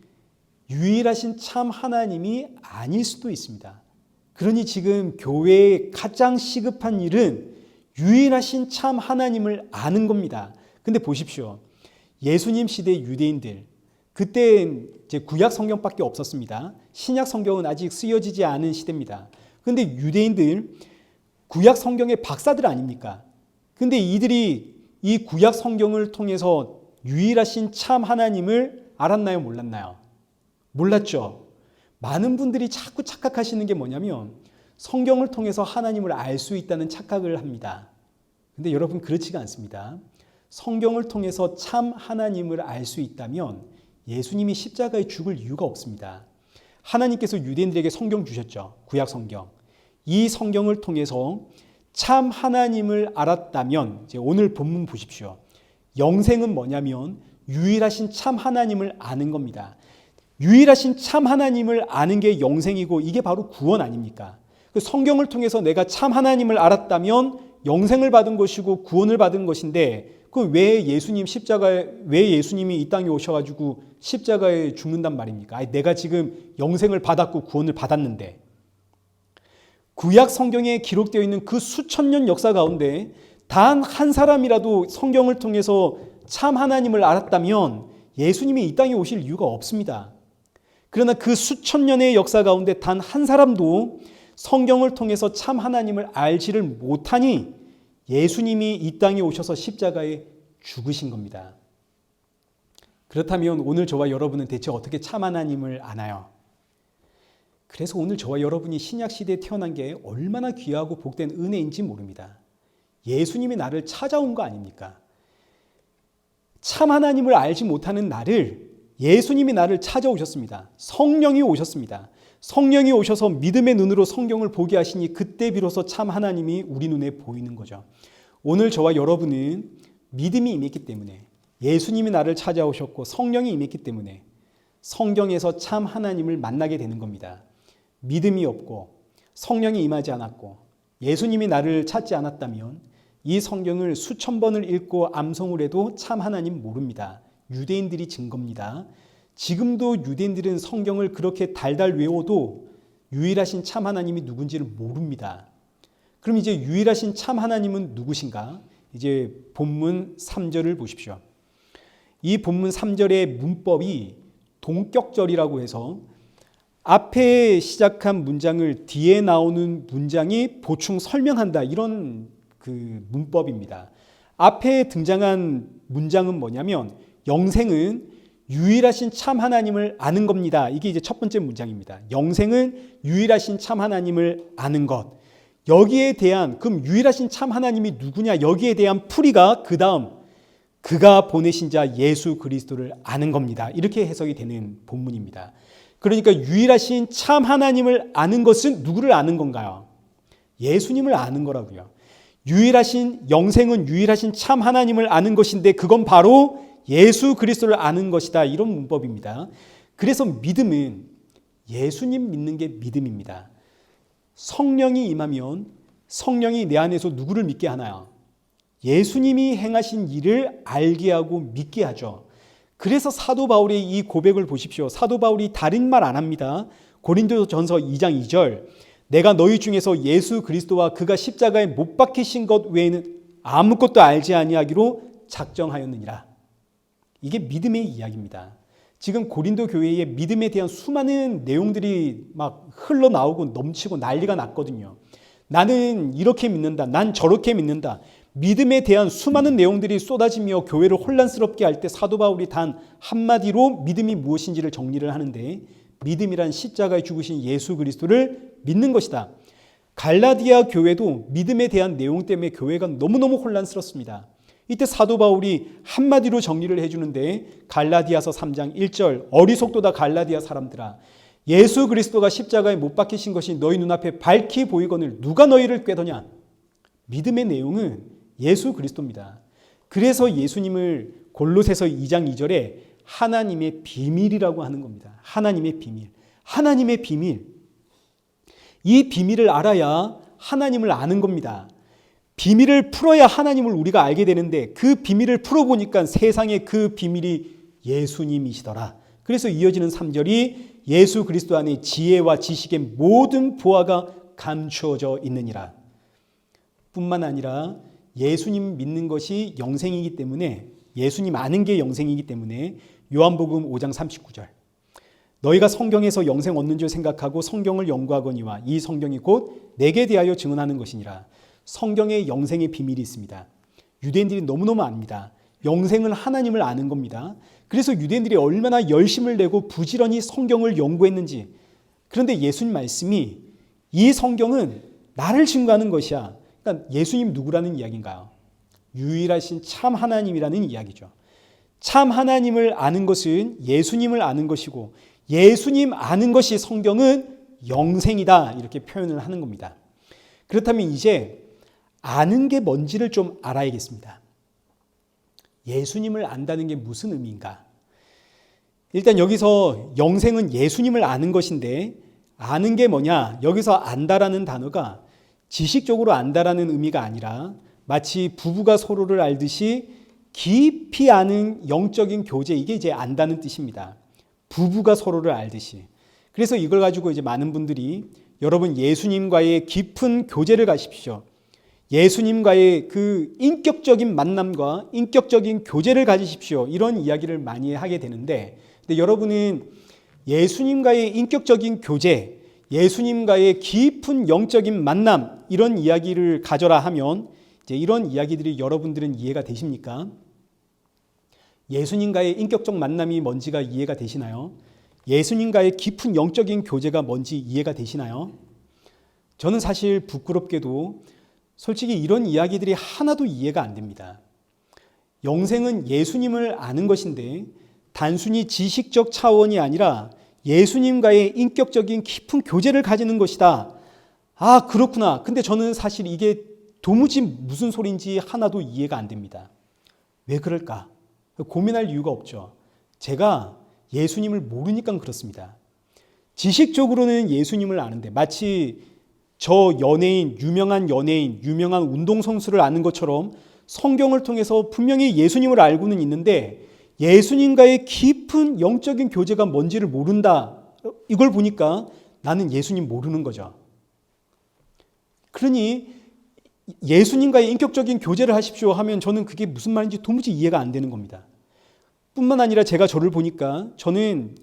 유일하신 참 하나님이 아닐 수도 있습니다. 그러니 지금 교회의 가장 시급한 일은 유일하신 참 하나님을 아는 겁니다. 근데 보십시오. 예수님 시대 유대인들, 그때 이제 구약 성경밖에 없었습니다. 신약 성경은 아직 쓰여지지 않은 시대입니다. 근데 유대인들 구약 성경의 박사들 아닙니까? 근데 이들이 이 구약 성경을 통해서 유일하신 참 하나님을 알았나요? 몰랐나요? 몰랐죠. 많은 분들이 자꾸 착각하시는 게 뭐냐면 성경을 통해서 하나님을 알 수 있다는 착각을 합니다. 근데 여러분, 그렇지가 않습니다. 성경을 통해서 참 하나님을 알 수 있다면 예수님이 십자가에 죽을 이유가 없습니다. 하나님께서 유대인들에게 성경 주셨죠. 구약 성경. 이 성경을 통해서 참 하나님을 알았다면, 이제 오늘 본문 보십시오. 영생은 뭐냐면 유일하신 참 하나님을 아는 겁니다. 유일하신 참 하나님을 아는 게 영생이고, 이게 바로 구원 아닙니까? 성경을 통해서 내가 참 하나님을 알았다면 영생을 받은 것이고 구원을 받은 것인데, 그럼 왜 예수님이 이 땅에 오셔가지고 십자가에 죽는단 말입니까? 아니, 내가 지금 영생을 받았고 구원을 받았는데, 구약 성경에 기록되어 있는 그 수천 년 역사 가운데 단 한 사람이라도 성경을 통해서 참 하나님을 알았다면 예수님이 이 땅에 오실 이유가 없습니다. 그러나 그 수천 년의 역사 가운데 단 한 사람도 성경을 통해서 참 하나님을 알지를 못하니 예수님이 이 땅에 오셔서 십자가에 죽으신 겁니다. 그렇다면 오늘 저와 여러분은 대체 어떻게 참 하나님을 아나요? 그래서 오늘 저와 여러분이 신약 시대에 태어난 게 얼마나 귀하고 복된 은혜인지 모릅니다. 예수님이 나를 찾아온 거 아닙니까? 참 하나님을 알지 못하는 나를 예수님이 나를 찾아오셨습니다. 성령이 오셨습니다. 성령이 오셔서 믿음의 눈으로 성경을 보게 하시니 그때 비로소 참 하나님이 우리 눈에 보이는 거죠. 오늘 저와 여러분은 믿음이 임했기 때문에, 예수님이 나를 찾아오셨고 성령이 임했기 때문에 성경에서 참 하나님을 만나게 되는 겁니다. 믿음이 없고 성령이 임하지 않았고 예수님이 나를 찾지 않았다면 이 성경을 수천 번을 읽고 암송을 해도 참 하나님 모릅니다. 유대인들이 증거입니다. 지금도 유대인들은 성경을 그렇게 달달 외워도 유일하신 참 하나님이 누군지를 모릅니다. 그럼 이제 유일하신 참 하나님은 누구신가? 이제 본문 3절을 보십시오. 이 본문 3절의 문법이 동격절이라고 해서 앞에 시작한 문장을 뒤에 나오는 문장이 보충 설명한다, 이런 그 문법입니다. 앞에 등장한 문장은 뭐냐면 영생은 유일하신 참 하나님을 아는 겁니다. 이게 이제 첫 번째 문장입니다. 영생은 유일하신 참 하나님을 아는 것. 여기에 대한, 그럼 유일하신 참 하나님이 누구냐, 여기에 대한 풀이가 그 다음 그가 보내신 자 예수 그리스도를 아는 겁니다. 이렇게 해석이 되는 본문입니다. 그러니까 유일하신 참 하나님을 아는 것은 누구를 아는 건가요? 예수님을 아는 거라고요. 유일하신 영생은 유일하신 참 하나님을 아는 것인데 그건 바로 예수 그리스도를 아는 것이다, 이런 문법입니다. 그래서 믿음은 예수님 믿는 게 믿음입니다. 성령이 임하면 성령이 내 안에서 누구를 믿게 하나요? 예수님이 행하신 일을 알게 하고 믿게 하죠. 그래서 사도 바울의 이 고백을 보십시오. 사도 바울이 다른 말 안 합니다. 고린도전서 2장 2절, 내가 너희 중에서 예수 그리스도와 그가 십자가에 못 박히신 것 외에는 아무것도 알지 아니하기로 작정하였느니라. 이게 믿음의 이야기입니다. 지금 고린도 교회에 믿음에 대한 수많은 내용들이 막 흘러나오고 넘치고 난리가 났거든요. 나는 이렇게 믿는다, 난 저렇게 믿는다, 믿음에 대한 수많은 내용들이 쏟아지며 교회를 혼란스럽게 할 때 사도 바울이 단 한마디로 믿음이 무엇인지를 정리를 하는데, 믿음이란 십자가에 죽으신 예수 그리스도를 믿는 것이다. 갈라디아 교회도 믿음에 대한 내용 때문에 교회가 너무너무 혼란스럽습니다. 이때 사도 바울이 한마디로 정리를 해주는데, 갈라디아서 3장 1절, 어리석도다 갈라디아 사람들아, 예수 그리스도가 십자가에 못 박히신 것이 너희 눈앞에 밝히 보이거늘 누가 너희를 꾀더냐. 믿음의 내용은 예수 그리스도입니다. 그래서 예수님을 골로새서 2장 2절에 하나님의 비밀이라고 하는 겁니다. 하나님의 비밀. 하나님의 비밀. 이 비밀을 알아야 하나님을 아는 겁니다. 비밀을 풀어야 하나님을 우리가 알게 되는데, 그 비밀을 풀어보니까 세상에 그 비밀이 예수님이시더라. 그래서 이어지는 3절이 예수 그리스도 안에 지혜와 지식의 모든 보화가 감추어져 있느니라. 뿐만 아니라 예수님 믿는 것이 영생이기 때문에, 예수님 아는 게 영생이기 때문에 요한복음 5장 39절, 너희가 성경에서 영생 얻는 줄 생각하고 성경을 연구하거니와 이 성경이 곧 내게 대하여 증언하는 것이니라. 성경에 영생의 비밀이 있습니다. 유대인들이 너무너무 압니다. 영생은 하나님을 아는 겁니다. 그래서 유대인들이 얼마나 열심을 내고 부지런히 성경을 연구했는지. 그런데 예수님 말씀이 이 성경은 나를 증거하는 것이야. 그러니까 예수님 누구라는 이야기인가요? 유일하신 참 하나님이라는 이야기죠. 참 하나님을 아는 것은 예수님을 아는 것이고, 예수님 아는 것이 성경은 영생이다, 이렇게 표현을 하는 겁니다. 그렇다면 이제 아는 게 뭔지를 좀 알아야겠습니다. 예수님을 안다는 게 무슨 의미인가? 일단 여기서 영생은 예수님을 아는 것인데, 아는 게 뭐냐? 여기서 안다라는 단어가 지식적으로 안다라는 의미가 아니라 마치 부부가 서로를 알듯이 깊이 아는 영적인 교제, 이게 이제 안다는 뜻입니다. 부부가 서로를 알듯이. 그래서 이걸 가지고 이제 많은 분들이 여러분 예수님과의 깊은 교제를 가십시오. 예수님과의 그 인격적인 만남과 인격적인 교제를 가지십시오. 이런 이야기를 많이 하게 되는데, 근데 여러분은 예수님과의 인격적인 교제, 예수님과의 깊은 영적인 만남, 이런 이야기를 가져라 하면 이제 이런 이야기들이 여러분들은 이해가 되십니까? 예수님과의 인격적 만남이 뭔지가 이해가 되시나요? 예수님과의 깊은 영적인 교제가 뭔지 이해가 되시나요? 저는 사실 부끄럽게도 솔직히 이런 이야기들이 하나도 이해가 안 됩니다. 영생은 예수님을 아는 것인데 단순히 지식적 차원이 아니라 예수님과의 인격적인 깊은 교제를 가지는 것이다. 아, 그렇구나. 근데 저는 사실 이게 도무지 무슨 소리인지 하나도 이해가 안 됩니다. 왜 그럴까? 고민할 이유가 없죠. 제가 예수님을 모르니까 그렇습니다. 지식적으로는 예수님을 아는데 마치 저 연예인, 유명한 운동선수를 아는 것처럼 성경을 통해서 분명히 예수님을 알고는 있는데 예수님과의 깊은 영적인 교제가 뭔지를 모른다. 이걸 보니까 나는 예수님 모르는 거죠. 그러니 예수님과의 인격적인 교제를 하십시오 하면 저는 그게 무슨 말인지 도무지 이해가 안 되는 겁니다. 뿐만 아니라 제가 저를 보니까 저는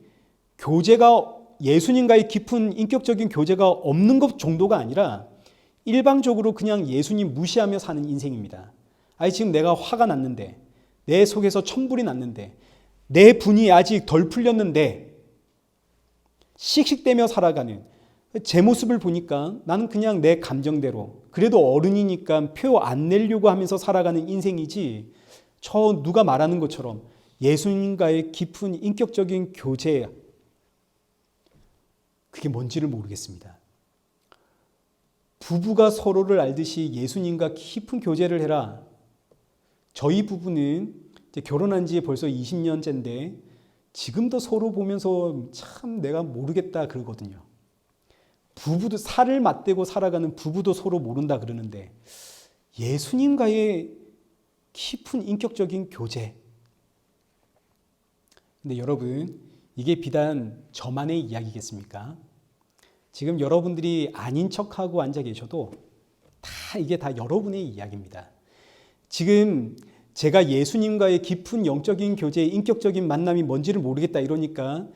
교제가 예수님과의 깊은 인격적인 교제가 없는 것 정도가 아니라 일방적으로 그냥 예수님 무시하며 사는 인생입니다. 아니 지금 내가 화가 났는데 내 속에서 천불이 났는데 내 분이 아직 덜 풀렸는데 씩씩대며 살아가는 제 모습을 보니까 나는 그냥 내 감정대로 그래도 어른이니까 표 안 내려고 하면서 살아가는 인생이지 저 누가 말하는 것처럼 예수님과의 깊은 인격적인 교제 그게 뭔지를 모르겠습니다. 부부가 서로를 알듯이 예수님과 깊은 교제를 해라. 저희 부부는 이제 결혼한 지 벌써 20년째인데 지금도 서로 보면서 참 내가 모르겠다 그러거든요. 부부도 살을 맞대고 살아가는 부부도 서로 모른다 그러는데 예수님과의 깊은 인격적인 교제. 근데 여러분 이게 비단 저만의 이야기겠습니까? 지금 여러분들이 아닌 척하고 앉아 계셔도 이게 다 여러분의 이야기입니다. 지금 제가 예수님과의 깊은 영적인 교제, 인격적인 만남이 뭔지를 모르겠다 이러니까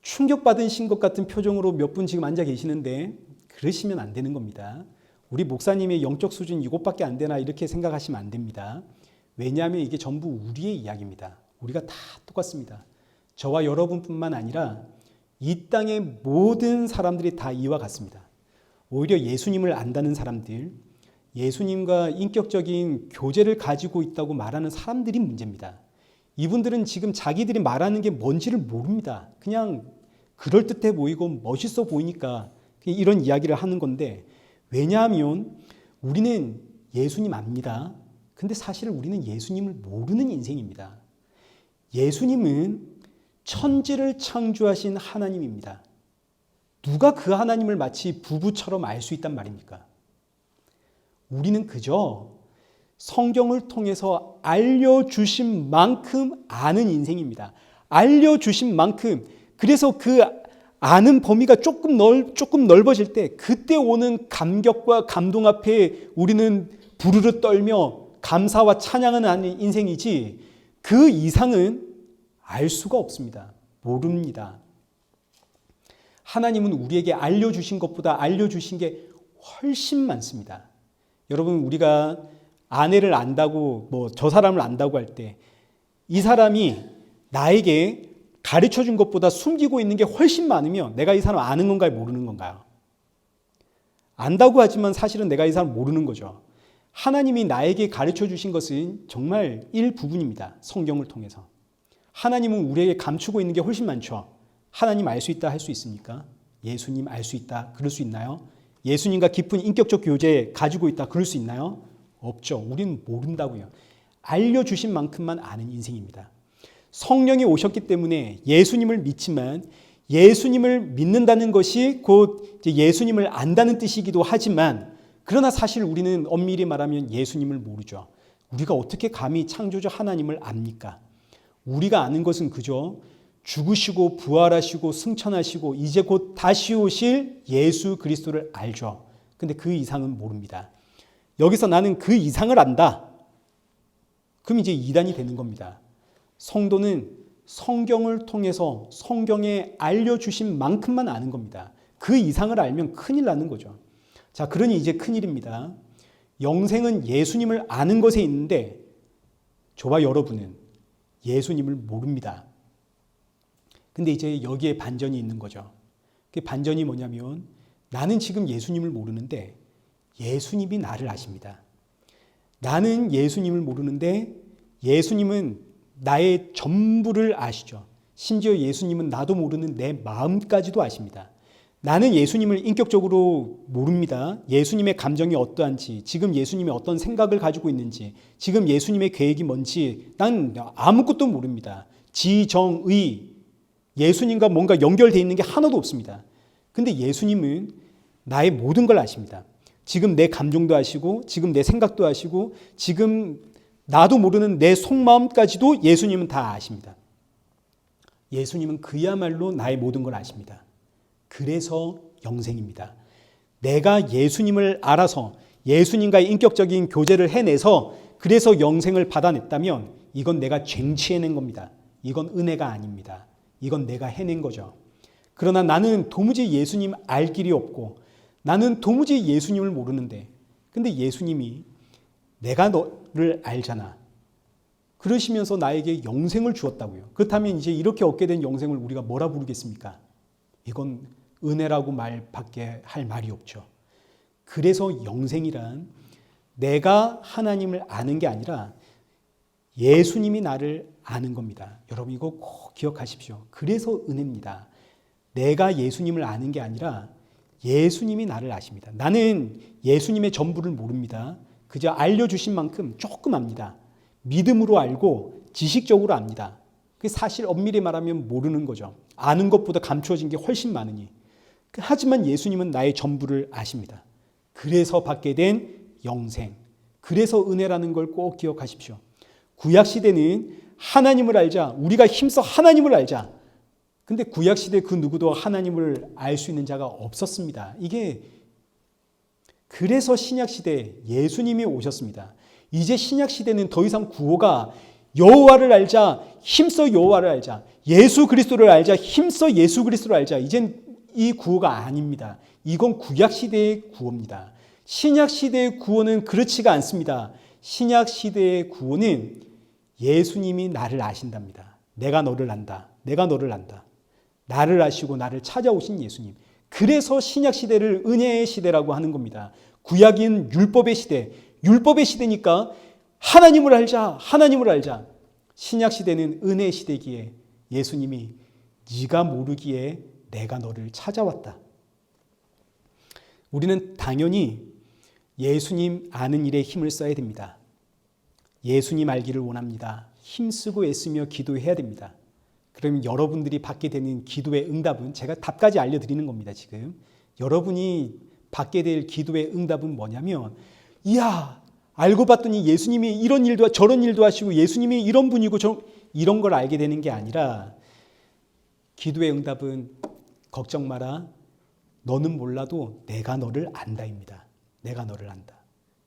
충격받으신 것 같은 표정으로 몇 분 지금 앉아 계시는데 그러시면 안 되는 겁니다. 우리 목사님의 영적 수준 이것밖에 안 되나 이렇게 생각하시면 안 됩니다. 왜냐하면 이게 전부 우리의 이야기입니다. 우리가 다 똑같습니다. 저와 여러분뿐만 아니라 이 땅의 모든 사람들이 다 이와 같습니다. 오히려 예수님을 안다는 사람들, 예수님과 인격적인 교제를 가지고 있다고 말하는 사람들이 문제입니다. 이분들은 지금 자기들이 말하는 게 뭔지를 모릅니다. 그냥 그럴듯해 보이고 멋있어 보이니까 이런 이야기를 하는 건데 왜냐하면 우리는 예수님 압니다. 근데 사실 우리는 예수님을 모르는 인생입니다. 예수님은 천지를 창조하신 하나님입니다. 누가 그 하나님을 마치 부부처럼 알 수 있단 말입니까? 우리는 그저 성경을 통해서 알려주신 만큼 아는 인생입니다. 알려주신 만큼 그래서 그 아는 범위가 조금 넓어질 때 그때 오는 감격과 감동 앞에 우리는 부르르 떨며 감사와 찬양을 하는 인생이지 그 이상은 알 수가 없습니다. 모릅니다. 하나님은 우리에게 알려주신 것보다 알려주신 게 훨씬 많습니다. 여러분 우리가 아내를 안다고 저 사람을 안다고 할 때 이 사람이 나에게 가르쳐 준 것보다 숨기고 있는 게 훨씬 많으면 내가 이 사람 아는 건가요? 모르는 건가요? 안다고 하지만 사실은 내가 이 사람 모르는 거죠. 하나님이 나에게 가르쳐 주신 것은 정말 일부분입니다. 성경을 통해서. 하나님은 우리에게 감추고 있는 게 훨씬 많죠. 하나님 알 수 있다 할 수 있습니까? 예수님 알 수 있다 그럴 수 있나요? 예수님과 깊은 인격적 교제 가지고 있다 그럴 수 있나요? 없죠. 우리는 모른다고요. 알려주신 만큼만 아는 인생입니다. 성령이 오셨기 때문에 예수님을 믿지만 예수님을 믿는다는 것이 곧 예수님을 안다는 뜻이기도 하지만 그러나 사실 우리는 엄밀히 말하면 예수님을 모르죠. 우리가 어떻게 감히 창조주 하나님을 압니까? 우리가 아는 것은 그저 죽으시고 부활하시고 승천하시고 이제 곧 다시 오실 예수 그리스도를 알죠. 근데 그 이상은 모릅니다. 여기서 나는 그 이상을 안다. 그럼 이제 이단이 되는 겁니다. 성도는 성경을 통해서 성경에 알려주신 만큼만 아는 겁니다. 그 이상을 알면 큰일 나는 거죠. 자, 그러니 이제 큰일입니다. 영생은 예수님을 아는 것에 있는데 저와 여러분은 예수님을 모릅니다. 근데 이제 여기에 반전이 있는 거죠. 그 반전이 뭐냐면 나는 지금 예수님을 모르는데 예수님이 나를 아십니다. 나는 예수님을 모르는데 예수님은 나의 전부를 아시죠. 심지어 예수님은 나도 모르는 내 마음까지도 아십니다. 나는 예수님을 인격적으로 모릅니다. 예수님의 감정이 어떠한지, 지금 예수님이 어떤 생각을 가지고 있는지, 지금 예수님의 계획이 뭔지 난 아무것도 모릅니다. 지정의, 예수님과 뭔가 연결되어 있는 게 하나도 없습니다. 근데 예수님은 나의 모든 걸 아십니다. 지금 내 감정도 아시고, 지금 내 생각도 아시고, 지금 나도 모르는 내 속마음까지도 예수님은 다 아십니다. 예수님은 그야말로 나의 모든 걸 아십니다. 그래서 영생입니다. 내가 예수님을 알아서 예수님과의 인격적인 교제를 해내서 그래서 영생을 받아냈다면 이건 내가 쟁취해낸 겁니다. 이건 은혜가 아닙니다. 이건 내가 해낸 거죠. 그러나 나는 도무지 예수님 알 길이 없고 나는 도무지 예수님을 모르는데 근데 예수님이 내가 너를 알잖아. 그러시면서 나에게 영생을 주었다고요. 그렇다면 이제 이렇게 얻게 된 영생을 우리가 뭐라 부르겠습니까? 이건 은혜라고 말밖에 할 말이 없죠. 그래서 영생이란 내가 하나님을 아는 게 아니라 예수님이 나를 아는 겁니다. 여러분 이거 꼭 기억하십시오. 그래서 은혜입니다. 내가 예수님을 아는 게 아니라 예수님이 나를 아십니다. 나는 예수님의 전부를 모릅니다. 그저 알려주신 만큼 조금 압니다. 믿음으로 알고 지식적으로 압니다. 사실 엄밀히 말하면 모르는 거죠. 아는 것보다 감추어진 게 훨씬 많으니. 하지만 예수님은 나의 전부를 아십니다. 그래서 받게 된 영생. 그래서 은혜라는 걸 꼭 기억하십시오. 구약시대는 하나님을 알자. 우리가 힘써 하나님을 알자. 근데 구약시대 그 누구도 하나님을 알 수 있는 자가 없었습니다. 이게 그래서 신약시대 예수님이 오셨습니다. 이제 신약시대는 더 이상 구호가 여호와를 알자, 힘써 여호와를 알자, 예수 그리스도를 알자, 힘써 예수 그리스도를 알자. 이젠 이 구호가 아닙니다. 이건 구약시대의 구호입니다. 신약시대의 구호는 그렇지가 않습니다. 신약시대의 구호는 예수님이 나를 아신답니다. 내가 너를 안다. 내가 너를 안다. 나를 아시고 나를 찾아오신 예수님. 그래서 신약시대를 은혜의 시대라고 하는 겁니다. 구약인 율법의 시대. 율법의 시대니까 하나님을 알자. 하나님을 알자. 신약시대는 은혜의 시대기에 예수님이 네가 모르기에 내가 너를 찾아왔다. 우리는 당연히 예수님 아는 일에 힘을 써야 됩니다. 예수님 알기를 원합니다. 힘쓰고 애쓰며 기도해야 됩니다. 그러면 여러분들이 받게 되는 기도의 응답은 제가 답까지 알려드리는 겁니다. 지금 여러분이 받게 될 기도의 응답은 뭐냐면 이야 알고 봤더니 예수님이 이런 일도 저런 일도 하시고 예수님이 이런 분이고 이런 걸 알게 되는 게 아니라 기도의 응답은 걱정 마라. 너는 몰라도 내가 너를 안다입니다. 내가 너를 안다.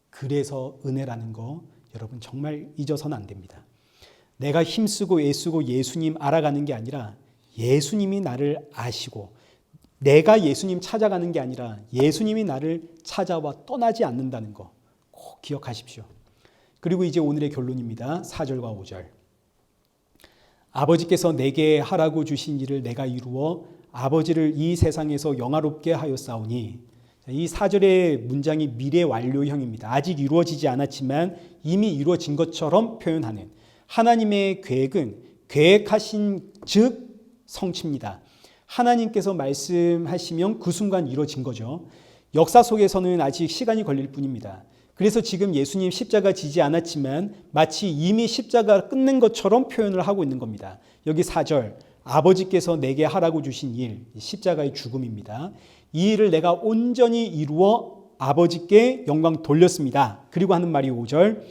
그래서 은혜라는 거 여러분 정말 잊어서는 안 됩니다. 내가 힘쓰고 애쓰고 예수님 알아가는 게 아니라 예수님이 나를 아시고 내가 예수님 찾아가는 게 아니라 예수님이 나를 찾아와 떠나지 않는다는 거 꼭 기억하십시오. 그리고 이제 오늘의 결론입니다. 4절과 5절. 아버지께서 내게 하라고 주신 일을 내가 이루어 아버지를 이 세상에서 영화롭게 하였사오니 이 4절의 문장이 미래 완료형입니다. 아직 이루어지지 않았지만 이미 이루어진 것처럼 표현하는 하나님의 계획은 계획하신 즉 성취입니다. 하나님께서 말씀하시면 그 순간 이루어진 거죠. 역사 속에서는 아직 시간이 걸릴 뿐입니다. 그래서 지금 예수님 십자가 지지 않았지만 마치 이미 십자가 끝낸 것처럼 표현을 하고 있는 겁니다. 여기 4절 아버지께서 내게 하라고 주신 일, 십자가의 죽음입니다. 이 일을 내가 온전히 이루어 아버지께 영광 돌렸습니다. 그리고 하는 말이 5절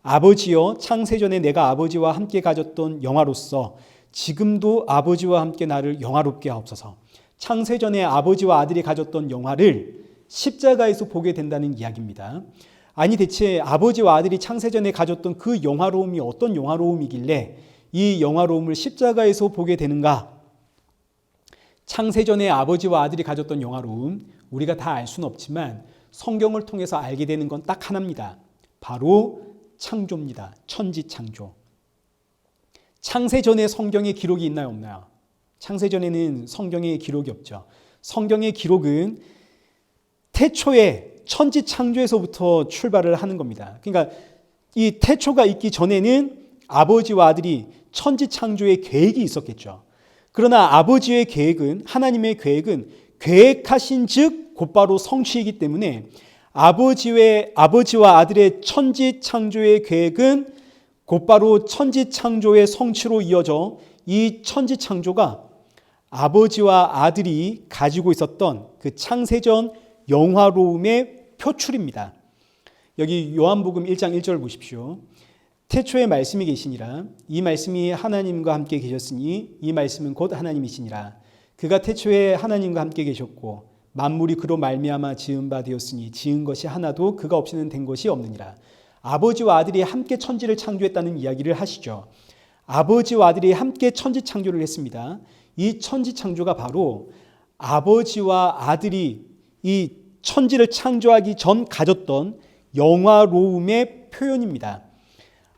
아버지여, 창세전에 내가 아버지와 함께 가졌던 영화로서 지금도 아버지와 함께 나를 영화롭게 하옵소서. 창세전에 아버지와 아들이 가졌던 영화를 십자가에서 보게 된다는 이야기입니다. 아니, 대체 아버지와 아들이 창세전에 가졌던 그 영화로움이 어떤 영화로움이길래 이 영화로움을 십자가에서 보게 되는가? 창세전에 아버지와 아들이 가졌던 영화로움, 우리가 다 알 수는 없지만 성경을 통해서 알게 되는 건 딱 하나입니다. 바로 창조입니다. 천지창조. 창세전에 성경에 기록이 있나요, 없나요? 창세전에는 성경에 기록이 없죠. 성경의 기록은 태초에 천지창조에서부터 출발을 하는 겁니다. 그러니까 이 태초가 있기 전에는 아버지와 아들이 천지창조의 계획이 있었겠죠. 그러나 아버지의 계획은, 하나님의 계획은 계획하신 즉 곧바로 성취이기 때문에 아버지와 아들의 천지창조의 계획은 곧바로 천지창조의 성취로 이어져 이 천지창조가 아버지와 아들이 가지고 있었던 그 창세전 영화로움의 표출입니다. 여기 요한복음 1장 1절 보십시오. 태초에 말씀이 계시니라. 이 말씀이 하나님과 함께 계셨으니 이 말씀은 곧 하나님이시니라. 그가 태초에 하나님과 함께 계셨고 만물이 그로 말미암아 지은 바 되었으니 지은 것이 하나도 그가 없이는 된 것이 없느니라. 아버지와 아들이 함께 천지를 창조했다는 이야기를 하시죠. 아버지와 아들이 함께 천지 창조를 했습니다. 이 천지 창조가 바로 아버지와 아들이 이 천지를 창조하기 전 가졌던 영화로움의 표현입니다.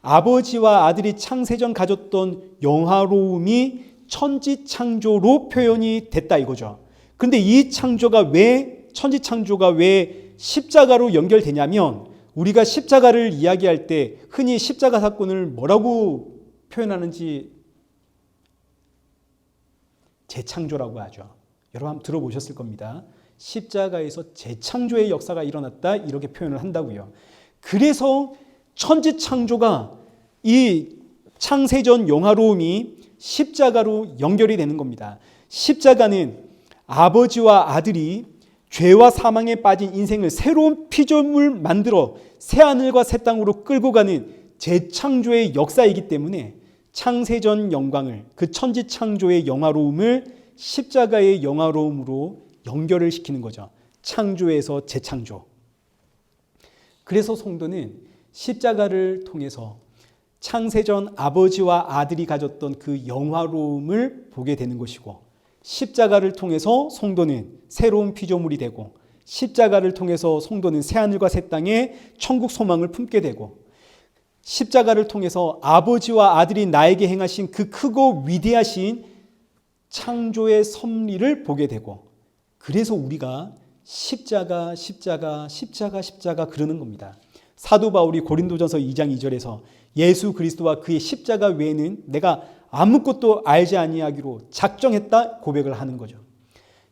아버지와 아들이 창세전 가졌던 영화로움이 천지 창조로 표현이 됐다 이거죠. 그런데 이 천지 창조가 왜 십자가로 연결되냐면, 우리가 십자가를 이야기할 때 흔히 십자가 사건을 뭐라고 표현하는지 재창조라고 하죠. 여러분 한번 들어보셨을 겁니다. 십자가에서 재창조의 역사가 일어났다 이렇게 표현을 한다고요. 그래서 천지창조가 이 창세전 영화로움이 십자가로 연결이 되는 겁니다. 십자가는 아버지와 아들이 죄와 사망에 빠진 인생을 새로운 피조물 만들어 새하늘과 새 땅으로 끌고 가는 재창조의 역사이기 때문에 창세전 영광을, 그 천지창조의 영화로움을 십자가의 영화로움으로 연결을 시키는 거죠. 창조에서 재창조. 그래서 성도는 십자가를 통해서 창세전 아버지와 아들이 가졌던 그 영화로움을 보게 되는 것이고, 십자가를 통해서 성도는 새로운 피조물이 되고, 십자가를 통해서 성도는 새하늘과 새 땅에 천국 소망을 품게 되고, 십자가를 통해서 아버지와 아들이 나에게 행하신 그 크고 위대하신 창조의 섭리를 보게 되고, 그래서 우리가 십자가 그러는 겁니다. 사도 바울이 고린도전서 2장 2절에서 예수 그리스도와 그의 십자가 외에는 내가 아무것도 알지 아니하기로 작정했다 고백을 하는 거죠.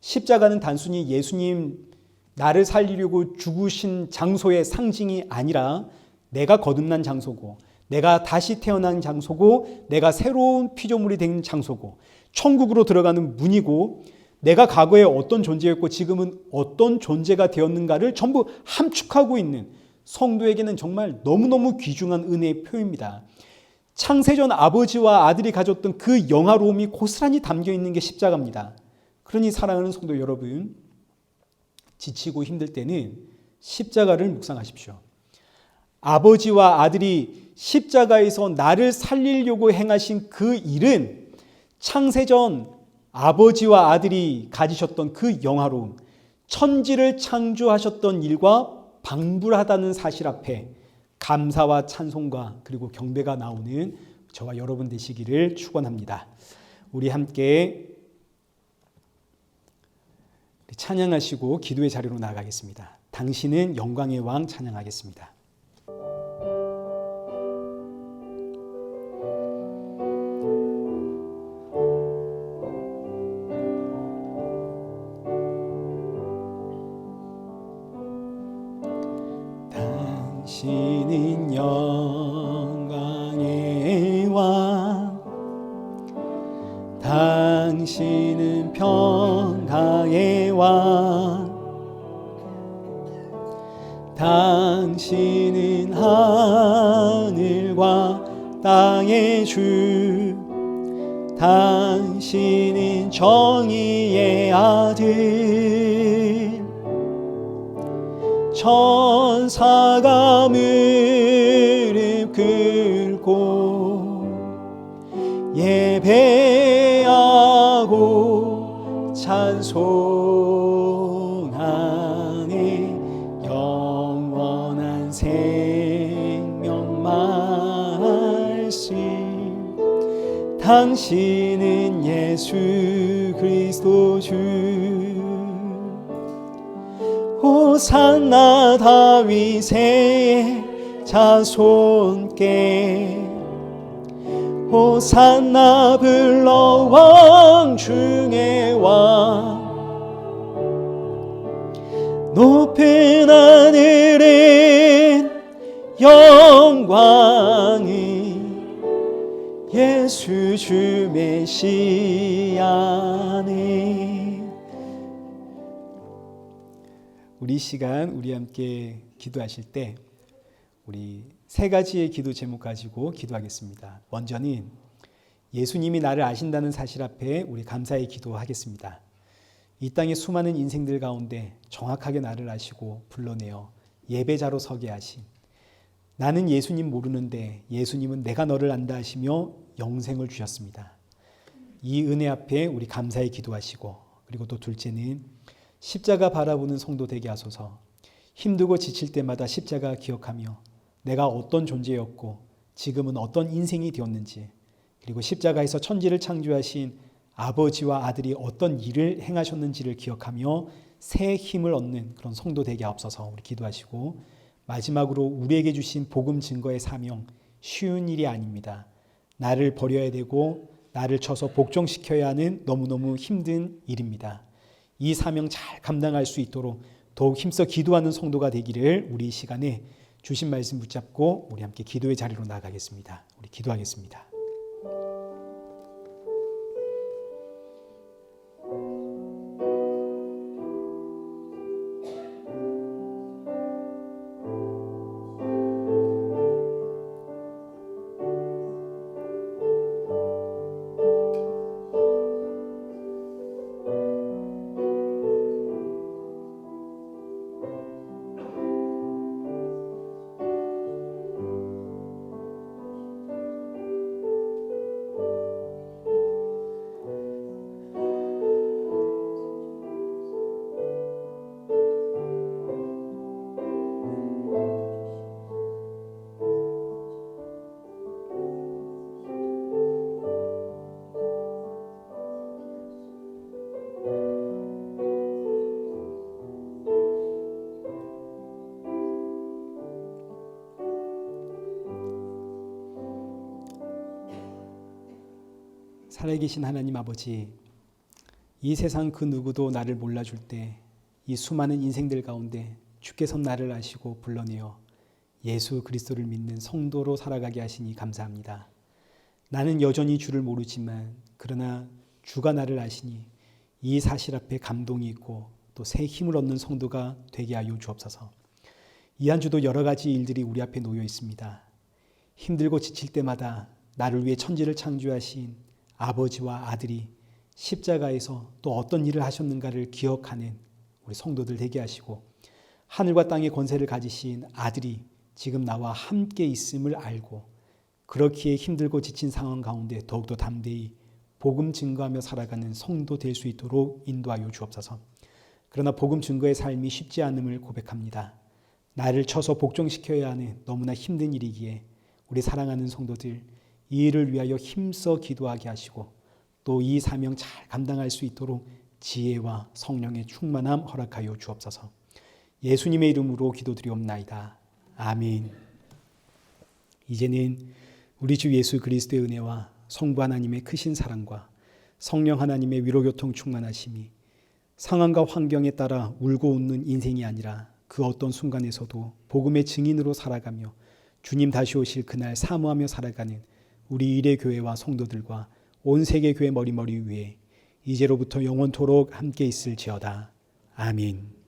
십자가는 단순히 예수님 나를 살리려고 죽으신 장소의 상징이 아니라 내가 거듭난 장소고, 내가 다시 태어난 장소고, 내가 새로운 피조물이 된 장소고, 천국으로 들어가는 문이고, 내가 과거에 어떤 존재였고 지금은 어떤 존재가 되었는가를 전부 함축하고 있는, 성도에게는 정말 너무너무 귀중한 은혜의 표입니다. 창세전 아버지와 아들이 가졌던 그 영화로움이 고스란히 담겨 있는 게 십자가입니다. 그러니 사랑하는 성도 여러분, 지치고 힘들 때는 십자가를 묵상하십시오. 아버지와 아들이 십자가에서 나를 살리려고 행하신 그 일은 창세전 아버지와 아들이 가지셨던 그 영화로움, 천지를 창조하셨던 일과 방불하다는 사실 앞에 감사와 찬송과 그리고 경배가 나오는 저와 여러분 되시기를 축원합니다. 우리 함께 찬양하시고 기도의 자리로 나아가겠습니다. 당신은 영광의 왕 찬양하겠습니다. 당신은 영광의 왕, 당신은 평강의 왕, 당신은 하늘과 땅의 주, 당신은 정의의 아들. 천사가 무릎 꿇고 예배하고 찬송하네. 영원한 생명 말씀, 당신은 예수 그리스도 주. 호산나 다윗의 자손께, 호산나 불러 왕 중의 왕. 높은 하늘엔 영광이 예수 주 메시아네. 우리 시간 우리 함께 기도하실 때 우리 세 가지의 기도 제목 가지고 기도하겠습니다. 먼저는 예수님이 나를 아신다는 사실 앞에 우리 감사의 기도하겠습니다. 이 땅의 수많은 인생들 가운데 정확하게 나를 아시고 불러내어 예배자로 서게 하신, 나는 예수님 모르는데 예수님은 내가 너를 안다 하시며 영생을 주셨습니다. 이 은혜 앞에 우리 감사의 기도하시고, 그리고 또 둘째는 십자가 바라보는 성도 되게 하소서. 힘들고 지칠 때마다 십자가 기억하며 내가 어떤 존재였고 지금은 어떤 인생이 되었는지, 그리고 십자가에서 천지를 창조하신 아버지와 아들이 어떤 일을 행하셨는지를 기억하며 새 힘을 얻는 그런 성도 되게 하옵소서. 우리 기도하시고, 마지막으로 우리에게 주신 복음 증거의 사명, 쉬운 일이 아닙니다. 나를 버려야 되고 나를 쳐서 복종시켜야 하는 너무너무 힘든 일입니다. 이 사명 잘 감당할 수 있도록 더욱 힘써 기도하는 성도가 되기를 우리 이 시간에 주신 말씀 붙잡고 우리 함께 기도의 자리로 나가겠습니다. 우리 기도하겠습니다. 살아계신 하나님 아버지, 이 세상 그 누구도 나를 몰라줄 때 이 수많은 인생들 가운데 주께서 나를 아시고 불러내어 예수 그리스도를 믿는 성도로 살아가게 하시니 감사합니다. 나는 여전히 주를 모르지만 그러나 주가 나를 아시니 이 사실 앞에 감동이 있고 또 새 힘을 얻는 성도가 되게 하여 주옵소서. 이 한 주도 여러 가지 일들이 우리 앞에 놓여 있습니다. 힘들고 지칠 때마다 나를 위해 천지를 창조하신 아버지와 아들이 십자가에서 또 어떤 일을 하셨는가를 기억하는 우리 성도들 되게 하시고, 하늘과 땅의 권세를 가지신 아들이 지금 나와 함께 있음을 알고 그렇기에 힘들고 지친 상황 가운데 더욱더 담대히 복음 증거하며 살아가는 성도 될 수 있도록 인도하여 주옵소서. 그러나 복음 증거의 삶이 쉽지 않음을 고백합니다. 나를 쳐서 복종시켜야 하는 너무나 힘든 일이기에 우리 사랑하는 성도들 이 일을 위하여 힘써 기도하게 하시고 또 이 사명 잘 감당할 수 있도록 지혜와 성령의 충만함 허락하여 주옵소서. 예수님의 이름으로 기도드리옵나이다. 아멘. 이제는 우리 주 예수 그리스도의 은혜와 성부 하나님의 크신 사랑과 성령 하나님의 위로교통 충만하심이 상황과 환경에 따라 울고 웃는 인생이 아니라 그 어떤 순간에서도 복음의 증인으로 살아가며 주님 다시 오실 그날 사모하며 살아가는 우리 일의 교회와 성도들과 온 세계 교회 머리머리 위에 이제로부터 영원토록 함께 있을지어다. 아멘.